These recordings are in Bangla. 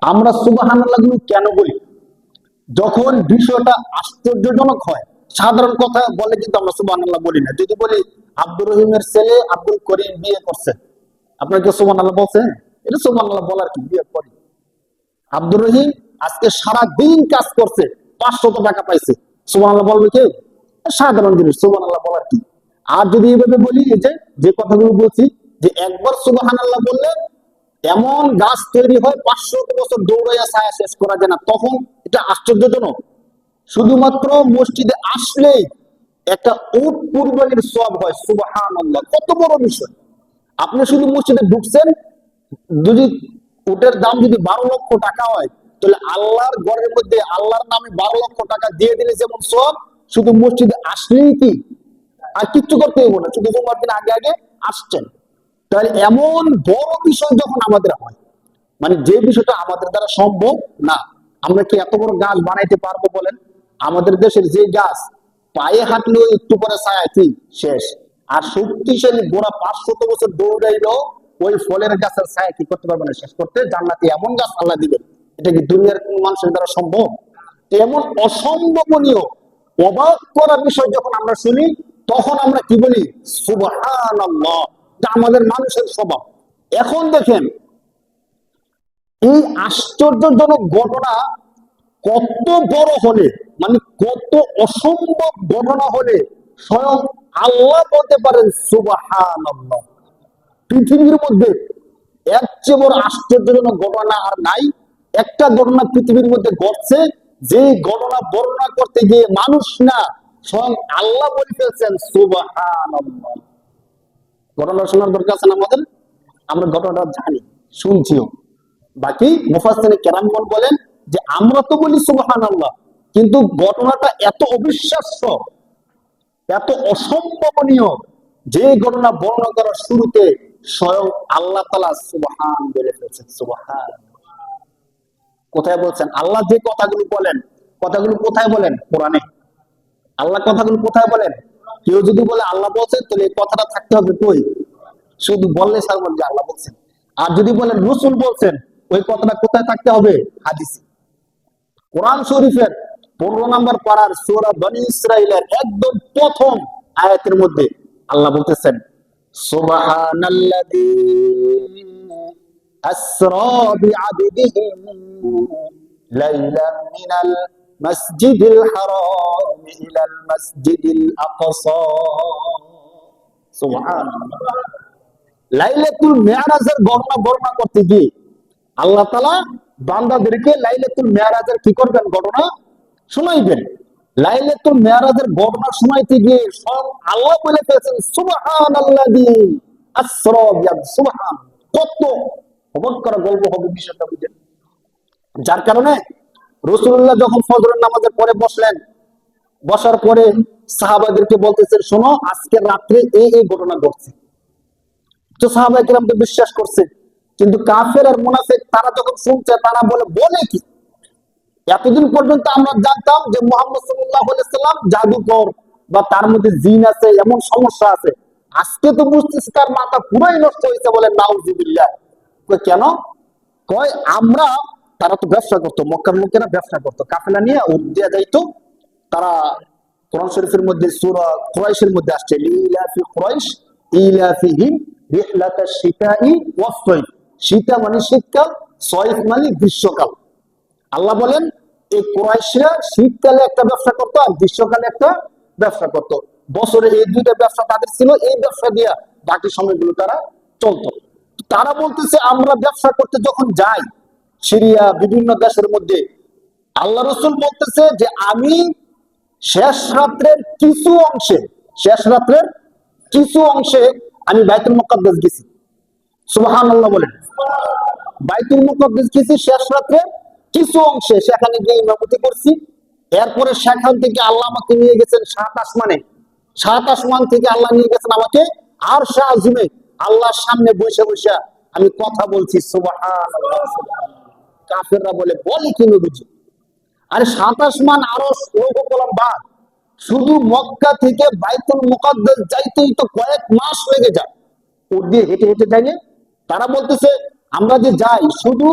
আমরা সুবহানাল্লাহ কেন বলি? যখন বিষয়টা আশ্চর্যজনক হয়, সাধারণ কথা বলে কিন্তু আমরা সুবহানাল্লাহ বলি না। যদি বলি আব্দুর রহিমের ছেলে আব্দুল করিম বিয়ে করছে, আপনার কি সুবহানাল্লাহ বলছেন? এটা সুবহানাল্লাহ বলার কি? বিয়ে করে আব্দুর রহিম আজকে সারা দিন কাজ করছে, 500 টাকা পাইছে, সুবহানাল্লাহ বলবে কেউ? সাধারণ জিনিস, সুবহানাল্লাহ বলার কি? আর যদি এইভাবে বলি, এই যে কথাগুলো বলছি, যে একবার সুবহানাল্লাহ বললে এমন গাছ তৈরি হয় 500 বছর দৌড়াইয়া ছায়া শেষ করা যায় না, তখন এটা আশ্চর্যজনক। শুধুমাত্র মসজিদে আসলেই একটা উট কুরবানির সওয়াব হয়। সুবহানাল্লাহ, কত বড় বিষয়! আপনি শুধু মসজিদে ঢুকছেন, যদি উটের দাম যদি 12 লক্ষ টাকা হয়, তাহলে আল্লাহর ঘরের মধ্যে আল্লাহর নামে 12 লক্ষ টাকা দিয়ে দিলে যেমন সওয়াব, শুধু মসজিদে আসলেই কি আর কিচ্ছু করতে হবে না, শুধু জুমার দিন আগে আগে আসছেন। তাহলে এমন বড় বিষয় যখন আমাদের হয়, মানে যে বিষয়টা আমাদের দ্বারা সম্ভব না, আমরা কি এত বড় গাছ বানাইতে পারবো বলেন? আমাদের দেশের যে গাছ পায়ে হাঁটলেও একটু পরে ছায়া কি শেষ, আর শক্তিশালী গোড়া 500 বছর দৌড়াইলো ওই ফলের গাছের ছায়া কি করতে পারবে না শেষ করতে? জান্নাতে এমন গাছ আল্লাহ দিবেন, এটা কি দুনিয়ার কোন মানুষের দ্বারা সম্ভব? এমন অসম্ভবনীয়, অবাক করা বিষয় যখন আমরা শুনি, তখন আমরা কি বলি? সুবহানাল্লাহ। এটা আমাদের মানুষের স্বভাব। এখন দেখেন, এই আশ্চর্যজনক ঘটনা কত বড় হলে, মানে কত অসম্ভব ঘটনা হলে স্বয়ং আল্লাহ বলতে পারেন সুবহানাল্লাহ। পৃথিবীর মধ্যে এর চেয়ে বড় আশ্চর্যজনক ঘটনা আর নাই। একটা ঘটনা পৃথিবীর মধ্যে ঘটছে, যে ঘটনা বর্ণনা করতে গিয়ে মানুষ না, স্বয়ং আল্লাহ বলে ফেলছেন সুবহানাল্লাহ। ঘটনা শোনার দরকার আছে না আমাদের? আমরা ঘটনাটা জানি, শুনছিও। বাকি মুফাসসিরিন কেরামগণ বলেন যে আমরা তো বলি সুবহানাল্লাহ, কিন্তু ঘটনাটা এত অবিশ্বাস্য, এত অসম্ভবনীয়, যে ঘটনা বর্ণনা করার শুরুতে স্বয়ং আল্লাহ তাআলা সুবহান বলে ফেলছেন। সুবহান কোথায় বলছেন? আল্লাহ যে কথাগুলো বলেন, কথাগুলো কোথায় বলেন? কোরআনে। আল্লাহ কথাগুলো কোথায় বলেন? কেউ যদি বলে আল্লাহ বলছেন, তাহলে এই কথাটা থাকতে হবে কই? শুধু বললে সারবেন যে আল্লাহ বলছেন। আর যদি বলেন রাসূল বলছেন, ওই কথাটা কোথায় থাকতে হবে? হাদিসে। কোরআন শরীফের 15 নম্বর পারার সূরা বনী ইসরাঈলের একদম প্রথম আয়াতের মধ্যে আল্লাহ বলতেছেন সুবহানাল্লাযী আসরা বিআবদিহি লাইলান মিনাল মাসজিদিল হারাম ইলাল মাসজিদিল আকসা। সুবহানাল্লাহ। লাইলাতুল মিরাজের বর্ণনা করতে গিয়ে আল্লাহ তাআলা বান্দাদেরকে লাইলাতুল মিরাজের কি করবেন? ঘটনা শোনাইবেন। লাইলাতুল মিরাজের ঘটনা শোনাইতে গিয়ে সব আল্লাহ বলে ফেলেছেন সুবহানাল্লাযী আসরা সুবহান। কত অবাক করা গল্প হবে বিষয়টা, বুঝেন? যার কারণে রাসূলুল্লাহ যখন ফজরের নামাজের পরে বসলেন, বসার পরে সাহাবাদেরকে বলতেছেন, শোনো, আজকে রাত্রে এই এই ঘটনা ঘটছে। তো সাহাবায়ে কেরাম তো বিশ্বাস করছে, কিন্তু কাফের আর মুনাফিক তারা যখন শুনছে, তারা বলে কি? এতদিন পর্যন্ত আমরা জানতাম যে মুহাম্মদ সাল্লাল্লাহু আলাইহি সাল্লাম জাদুকর বা তার মধ্যে জিন আছে, এমন সমস্যা আছে। আজকে তো বুঝতেছি তার মাথা পুরাই নষ্ট হয়েছে, বলে নাউজুবিল্লাহ। কেন? কয় আমরা, তারা তো ব্যবসা করতো, মক্কার লোকেরা ব্যবসা করতো, কাফেলা নিয়ে উট দিয়ে যাইতো। তারা কোরআন শরীফের মধ্যে সূরা কুরাইশের মধ্যে আসছে লিলাফি কুরাইশ ইলাফিহিম রিহলাতাশ শিতাই ওয়াস সাইফ। শীতা মানে শীতকাল, সয়ফ মানে গ্রীষ্মকাল। আল্লাহ বলেন এই কুরাইশরা শীতকালে একটা ব্যবসা করতো আর গ্রীষ্মকালে একটা ব্যবসা করতো। বছরে এই দুইটা ব্যবসা তাদের ছিল, এই ব্যবসা দিয়া বাকি সময়গুলো তারা চলতো। তারা বলতেছে আমরা ব্যবসা করতে যখন যাই সিরিয়া বিভিন্ন দেশের মধ্যে, আল্লাহ রাসূল বলতেছে যে আমি শেষ রাত্রের কিছু অংশে আমি বাইতুল মুকাদ্দাস গেছি। সুবহানাল্লাহ বলেন। বাইতুল মুকাদ্দাস গেছি শেষ রাত্রে কিছু অংশে, সেখানে গিয়ে ইমামতি করছি। এরপরে সেখান থেকে আল্লাহ আমাকে নিয়ে গেছেন 7 আসমানে। 7 আসমান থেকে আল্লাহ নিয়ে গেছেন আমাকে আরশে আজিমে। আল্লাহর সামনে বসে বসে আমি কথা বলছি সুবহানাল্লাহ। কাফেররা বলে কি নবীজি? আরে 7 আসমান আরশ লৌহ কলম বাদ, শুধু মক্কা থেকে বাইতুল মুকাদ্দাস যাইতেই তো কয়েক মাস লেগে যায়, ওর দিয়ে হেঁটে হেঁটে যাইলে। তারা বলতেছে আমরা যে যাই শুধু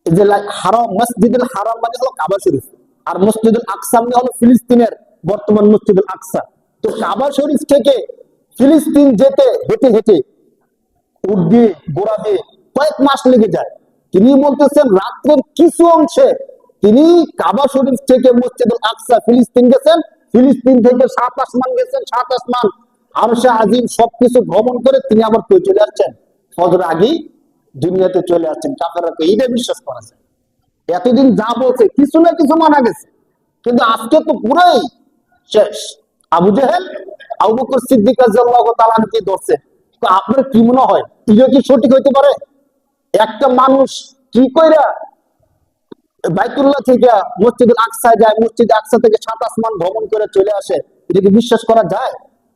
এই যে হারাম, মসজিদুল হারাম মানে হলো কাবা শরীফ, আর মসজিদুল আকসা মানে হলো ফিলিস্তিনের বর্তমান মসজিদুল আকসা। তো কাবা শরীফ থেকে ফিলিস্তিন যেতে হেঁটে হেঁটে উট দিয়ে ঘোড়া দিয়ে কয়েক মাস লেগে যায়। তিনি বলতেছেন রাত্রের কিছু অংশে তিনি কাবা শরীফ থেকে মসজিদুল আকসা ফিলিস্তিন গেছেন, ফিলিস্তিন থেকে 7 আসমান গেছেন, 7 আসমান আরশে আজিম সবকিছু ভ্রমণ করে তিনি আবার কই চলে আসছেন, ফজর আগেই দুনিয়াতে চলে আসছেন। কাফেররা তো এইটা বিশ্বাস করা যায়। এতদিন যা বলছে কিছু না কিছু মানা গেছে, কিন্তু আজকে তো পুরাই শেষ। আবু জেহেল আবু বকর সিদ্দিক রাদিয়াল্লাহু তাআলা কে ধরছে। তো আপনার কি মনে হয় এটা কি সঠিক হইতে পারে? একটা মানুষ কি কইরা বাইতুল্লাহ থেকে মসজিদুল আকসায় যায়, মসজিদ আকসা থেকে 7 আসমান ভ্রমণ করে চলে আসে, এটা কি বিশ্বাস করা যায়?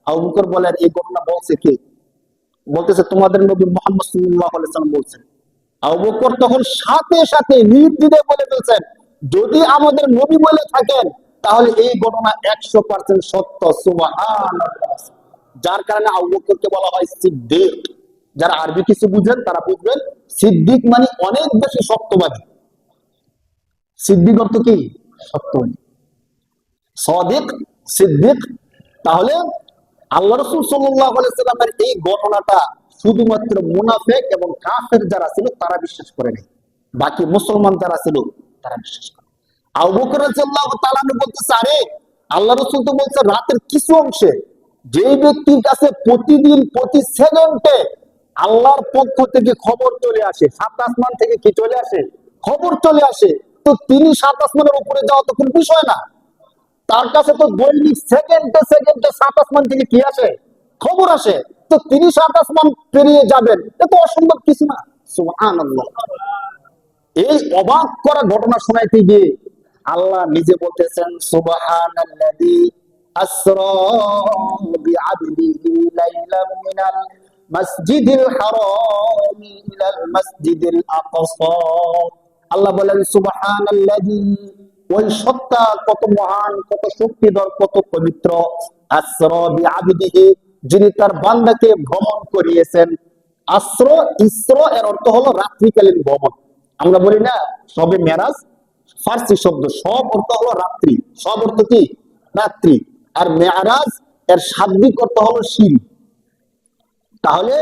আবু বকর বলেন এই ঘটনা বলছে কি? বলতেছে তোমাদের নবী মুহাম্মদ সাল্লাল্লাহু আলাইহি ওয়াসাল্লাম বলছেন। আবু বকর তখন সাথে সাথে নির্দ্বিধায় বলে ফেলছেন, যদি আমাদের নবী বলে থাকেন তাহলে এই ঘটনা 100% সত্য। সুবহানাল্লাহ। যার কারণে আবু বকরকে বলা হয় সিদ্দিক। যারা আরবি কিছু বুঝেন তারা বুঝবেন, সিদ্দিক মানে অনেক বেশি সত্যবাদী। সিদ্দিক অর্থ কি? সত্যবাদী, সাদিক, সিদ্দিক। তাহলে আল্লাহ রাসূল সাল্লাল্লাহু আলাইহি সাল্লামের এই ঘটনাটা শুধুমাত্র মুনাফিক এবং কাফের যারা ছিল তারা বিশ্বাস করে নাই, বাকি মুসলমান যারা ছিল তারা বিশ্বাস করে। আবু বকর রাদিয়াল্লাহু তাআলা বলতেছে, আরে আল্লাহ রাসূল তো বলছে রাতের কিছু অংশে যে ব্যক্তির কাছে প্রতিদিন প্রতি সেকেন্ডে আল্লাহর পক্ষ থেকে খবর চলে আসে, 7 আসমান থেকে কি চলে আসে? খবর চলে আসে। তো তিনি 7 আসমানের উপরে যাওয়া তো কোনো বিষয় না, তার কাছে তো দৈনিক সেকেন্ডে সেকেন্ডে 7 আসমান থেকে কি আসে? খবর আসে। তো তিনি 7 আসমান পেরিয়ে যাবেন, এটা অসম্ভব কিছু না। সুবহানাল্লাহ। এই অবাক করা ঘটনা শোনাইতে গিয়ে আল্লাহ নিজে বলতেছেন সুবহানাল্লাযী আসরা বিআবদিহি লাইলাম মিনাল মাসজিদিল হারাম ইলাল মাসজিদিল আকসা। আল্লাহ বলেন সুবহানাল্লাযী, ওই সত্তা কত মহান, কত শক্তিধর, কত পবিত্র। আসরা বিআবদিহি, যিনি তার বান্দাকে ভ্রমণ করিয়েছেন। আসর ইসর এর অর্থ হলো রাত্রিকালীন ভ্রমণ। আমরা বলি না সবে মেরাজ, ফার্সি শব্দ, সব অর্থ হলো রাত্রি, সব অর্থ কি? রাত্রি। আর মেরাজ এর শাব্দিক অর্থ হলো সিঁড়ি। তাহলে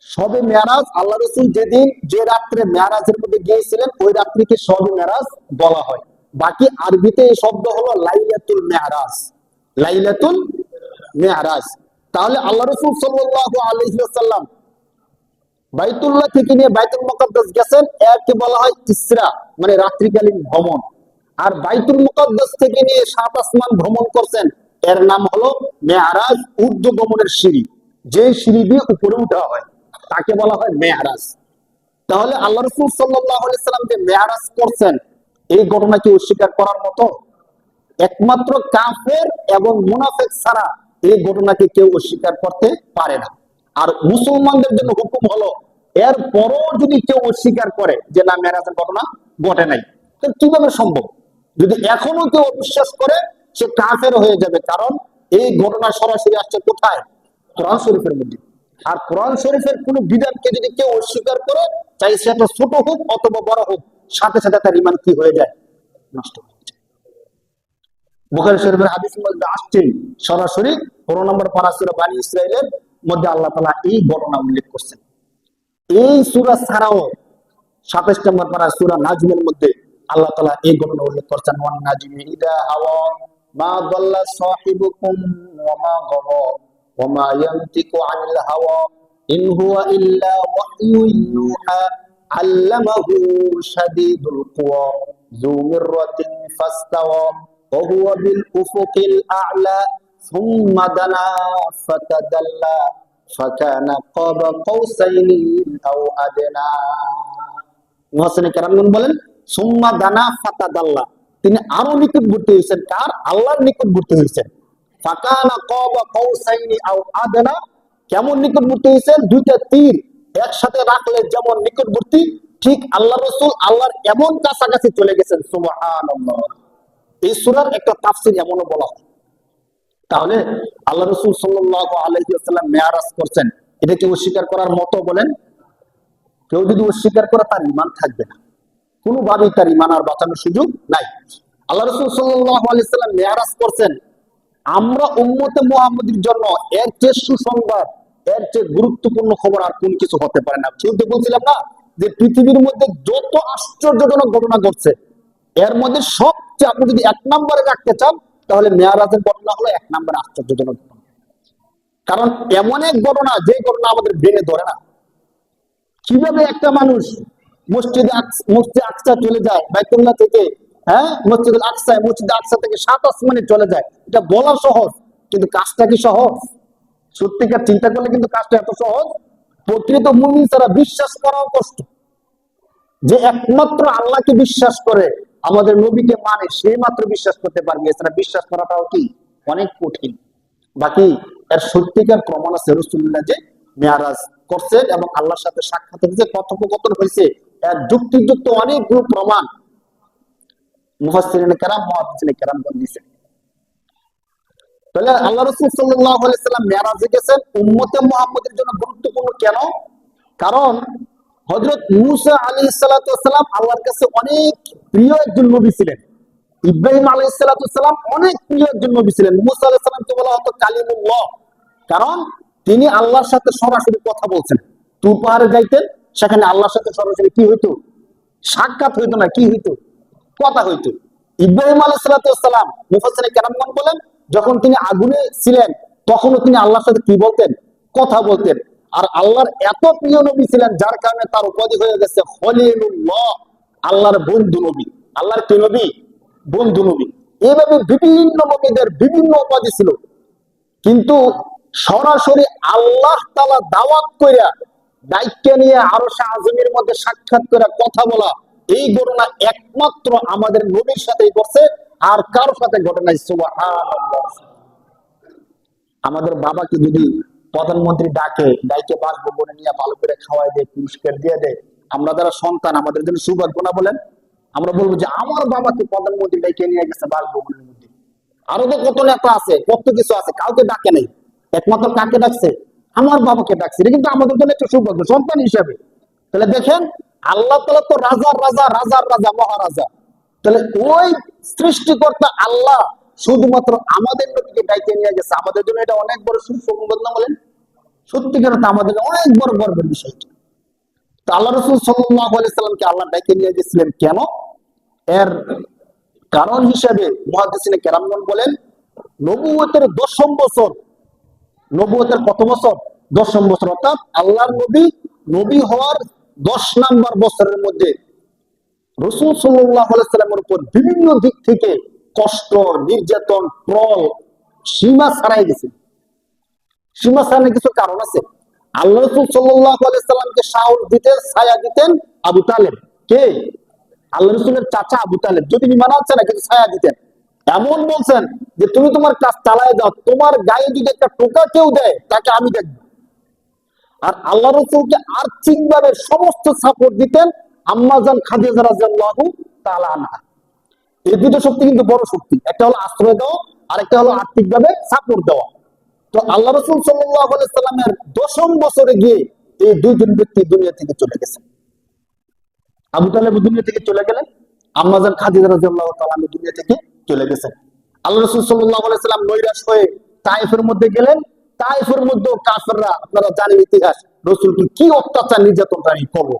সবে মেরাজ, আল্লাহ রাসূল যেদিন যে রাত্রে মেরাজের মধ্যে গিয়েছিলেন ওই রাত্রিকে সবে মেরাজ বলা হয়। বাকি আরবিতে এই শব্দ হলো লাইলাতুল মেরাজ, লাইলাতুল মেরাজ। তাহলে আল্লাহ রাসূল সাল্লাল্লাহু আলাইহি ওয়াসাল্লাম বাইতুল্লাহ থেকে নিয়ে বাইতুল মুকাদ্দাস গেছেন, একে বলা হয় ইসরা, মানে রাত্রিকালীন ভ্রমণ। আর বাইতুল মুকাদ্দাস থেকে নিয়ে 7 আসমান ভ্রমণ করছেন, এর নাম হলো মেরাজ, ঊর্ধ্ব গমনের সিঁড়ি। যে সিঁড়ি দিয়ে উপরে উঠা হয় তাকে বলা হয় মেরাজ। তাহলে আল্লাহ রাসূল সাল্লাল্লাহু আলাইহি সাল্লাম যে মেরাজ করছেন, এই ঘটনা কি অস্বীকার করার মতো? একমাত্র কাফের এবং মুনাফিক ছাড়া এই ঘটনাকে কেউ অস্বীকার করতে পারে না। আর মুসলমানদের জন্য হুকুম হলো, এর পরও যদি কেউ অস্বীকার করে যে না মেরাজের ঘটনা ঘটে নাই, তো কিভাবে সম্ভব? যদি এখনো কেউ অবিশ্বাস করে সে কাফের হয়ে যাবে, কারণ এই ঘটনা সরাসরি আসছে কোথায়? কোরআন শরীফের মধ্যে। আর কোরআন শরীফের কোন বিধানকে যদি কেউ অস্বীকার করে, চাই সেটা ছোট হোক অথবা বড় হোক, সাথে সাথে তার ঈমান কি হয়ে যায়? নষ্ট হয়ে যায়। বুখারী শরীফের হাদিসের মধ্যে আসছে সরাসরি 15 নম্বর পারা সূরা বনী ইসরাঈলের মধ্যে আল্লাহ তাআলা এই ঘটনা উল্লেখ করছেন। এই সূরা ছাড়াও 27 নম্বর পারা সূরা নাজমের মধ্যে আল্লাহ তাআলা এই ঘটনা উল্লেখ করছেন, ওয়ান নাজমি ইদা হাওয়া মা দাল্লা সাহিবুকুম ওয়া মা গাওয়া ওয়া মা ইয়ানতিকু আনিল হাওয়া ইন হুয়া ইল্লা ওয়াহয়ুন ইউহা আল্লামাহু শাদীদুল কুওয়া যু মিররাতিন ফাস্তাওয়া ওয়া হুয়া বিল উফুকিল আ'লা সুম্মা দানা ফাতাদাল্লা ফাকানা কাবা কাউসাইনি আও আদনা। মুহাসসিনে কেরামগণ বলেন সুম্মা দানা ফাতাদাল্লা, তিনি আরো নিকটবর্তী হয়েছেন। কার? আল্লাহর নিকটবর্তী হয়েছেন। ফাকানা কাবা কাউসাইনি আও আদনা, কেমন নিকটবর্তী হয়েছেন? দুইটা তীর একসাথে রাখলে যেমন নিকটবর্তী, ঠিক আল্লাহ রাসূল আল্লাহর এমন কাছাকাছি চলে গেছেন। সুবহানাল্লাহ। এই সূরার একটা তাফসীর এমনও বলা হয়। তাহলে আল্লাহ রাসূল সাল্লাল্লাহু আলাইহি ওয়াসাল্লাম মেরাজ করছেন, এটা কি অস্বীকার করার মতো? বলেন। কেউ যদি অস্বীকার করে তার ঈমান থাকবে না। কোনোভাবেই তার ঈমান আর বাঁচানোর সুযোগ নাই। আল্লাহ রাসূল সাল্লাল্লাহু আলাইহি সাল্লাম মেরাজ করছেন। আমরা উম্মতে মুহাম্মাদের জন্য এর চেয়ে সুসংবাদ, এর চেয়ে গুরুত্বপূর্ণ খবর আর কোন কিছু হতে পারে না। শুরুতে বলছিলাম না যে পৃথিবীর মধ্যে যত আশ্চর্যজনক ঘটনা ঘটছে, এর মধ্যে সবচেয়ে আপনি যদি এক নম্বরে রাখতে চান, তাহলে মেরাজের ঘটনা হলো এক নম্বরে আশ্চর্যজনক ঘটনা। কারণ এমন এক ঘটনা, যে ঘটনা আমাদের ব্রেনে ধরে না। কিভাবে একটা মানুষ মসজিদে আকসা চলে যায়, বাইতুল্লাহ থেকে, হ্যাঁ, মসজিদে আকসা থেকে 7 আসমানে চলে যায়, এটা বলা সহজ, কিন্তু কাজটা কি সহজ? সত্যিকার চিন্তা করলে কিন্তু কাজটা এত সহজ? প্রকৃত মুমিন ছাড়া বিশ্বাস করাও কষ্ট। যে একমাত্র আল্লাহকে বিশ্বাস করে, আমাদের নবীকে মানে, সেই মাত্র বিশ্বাস করতে পারবে, এছাড়া বিশ্বাস করাটাও কি অনেক কঠিন। বাকি এর সত্যিকার প্রমাণ আছে রাসূলুল্লাহ যে মেরাজ করছেন এবং আল্লাহর সাথে সাক্ষাতের যে কথোপকথন হয়েছে, এর যুক্তিযুক্ত অনেকগুলো প্রমাণ মুফাসসিরিনে কেরাম, মুহাদ্দিসিনে কেরামগণ দিয়েছেন। তাহলে আল্লাহ রাসূল সাল্লাল্লাহু আলাইহি সাল্লাম মেরাজে গেছেন উম্মতে মুহাম্মাদের জন্য গুরুত্বপূর্ণ কেন? কারণ হযরত মূসা আলাইহিস সালাতু ওয়াস সালাম আল্লাহর কাছে অনেক প্রিয় একজন নবী ছিলেন। ইব্রাহিম আলাইহিস সালাতু ওয়াস সালাম অনেক প্রিয় একজন নবী ছিলেন। মূসা আলাইহিস সালামকে বলা হতো কালিমুল্লাহ, কারণ তিনি আল্লাহর সাথে সরাসরি কথা বলছেন। তুর পাহাড়ে যাইতেন, সেখানে আল্লাহর সাথে সরাসরি কি হইতো? সাক্ষাৎ হইতো না, কি হইতো? কথা হইতো। ইব্রাহিম আলাইহিস সালাতু ওয়াস সালাম, মুফাসসিরিনে কেরামগণ বলেন, যখন তিনি আগুনে ছিলেন, তখনও তিনি আল্লাহর সাথে কি বলতেন? কথা বলতেন। আর আল্লাহর এত প্রিয় নবী ছিলেন, যার কারণে তার উপাধি হয়ে গেছে খলিলুল্লাহ, আল্লাহর বন্ধু নবী। আল্লাহর কি নবী? বন্ধু নবী। এইভাবে বিভিন্ন নবীদের বিভিন্ন উপাধি ছিল, কিন্তু সরাসরি আল্লাহ তাআলা দাওয়াত কইরা, দায়িত্ব নিয়ে আরশে আযমের মধ্যে সাক্ষাৎ করে কথা বলা, এই ঘটনা একমাত্র আমাদের নবীর সাথেই করছে, আর কারো সাথে ঘটে নাই। সুবহানাল্লাহ। আমাদের বাবাকে যদি প্রধানমন্ত্রী ডাইকে বাসভবনে নিয়ে ভালো করে খাওয়াই দেয়, পুরস্কার দিয়ে দেয়, আমরা যারা সন্তান, আমাদের জন্য সৌভাগ্য না বলেন? আমরা বলবো যে আমার বাবাকে প্রধানমন্ত্রী ডাইকে নিয়ে গেছে বাসভবনের মধ্যে। আরো তো কত নেতা আছে, কত কিছু আছে, কাউকে ডাকে নাই, একমাত্র কাকে ডাকছে? আমার বাবাকে ডাকছে। এটা কিন্তু আমাদের জন্য একটা সৌভাগ্য সন্তান হিসাবে। তাহলে দেখেন, আল্লাহ তাআলা তো রাজার রাজা, রাজার রাজা, মহারাজা। তাহলে ওই সৃষ্টিকর্তা আল্লাহ শুধুমাত্র আমাদের নবীকে ডাইকে নিয়ে গেছে, আমাদের জন্য এটা অনেক বড় সুসংবাদ না বলেন? সত্যিকার আমাদের অনেক বড় গর্বের বিষয়। তো আল্লাহ রাসূল সাল্লাল্লাহু আলাইহি সাল্লামকে আল্লাহ ডাইকে নিয়ে গেছিলেন কেন? এর কারণ হিসেবে মুহাদ্দিসিনে কেরামগণ বলেন, নবুয়তের 10ম বছর, নবুয়তের কত বছর? 10ম বছর, অর্থাৎ আল্লাহর নবী হওয়ার 10 নাম্বার বছরের মধ্যে রাসূল সাল্লাল্লাহু আলাইহি সাল্লামের উপর বিভিন্ন দিক থেকে কষ্ট, নির্যাতন, ট্রল সীমা ছাড়াই গেছে। সীমা ছাড়ানোর কিছু কারণ আছে। আল্লাহ রাসূল সাল্লাল্লাহু আলাইহি সাল্লামকে সাহস দিতেন, ছায়া দিতেন আবু তালেব। কে? আল্লাহ রাসূলের চাচা আবু তালেব। যদি ঈমান আনছে না, কিন্তু ছায়া দিতেন। এমন বলছেন যে তুমি তোমার কাজ চালায় যাও, তোমার গায়ে যদি একটা টোকা কেউ দেয়, তাকে আমি দেখবো। আর আল্লাহ রাসূলকে আর্থিকভাবে সমস্ত সাপোর্ট দিতেন আম্মা জান খাদিজা রাদিয়াল্লাহু তাআলা আনহা। এই দুটো শক্তি কিন্তু বড় শক্তি। একটা হলো আশ্রয় দেওয়া, আর একটা হলো আর্থিকভাবে সাপোর্ট দেওয়া। তো আল্লাহ রাসূল সাল্লাল্লাহু আলাইহি সাল্লামের 10ম বছরে গিয়ে এই দুইজন ব্যক্তি দুনিয়া থেকে চলে গেছেন। আবু তালেব দুনিয়া থেকে চলে গেলেন, আম্মা জান খাদিজা রাদিয়াল্লাহু তাআলা দুনিয়া থেকে চলে গেছেন। আল্লাহ রাসূল সাল্লাল্লাহু আলাইহি সাল্লাম নৈরাশ হয়ে তায়েফের মধ্যে গেলেন। তায়েফের মধ্যে কাফেররা, আপনারা জানেন ইতিহাস, রাসূলকে কি অত্যাচার নির্যাতন করলো।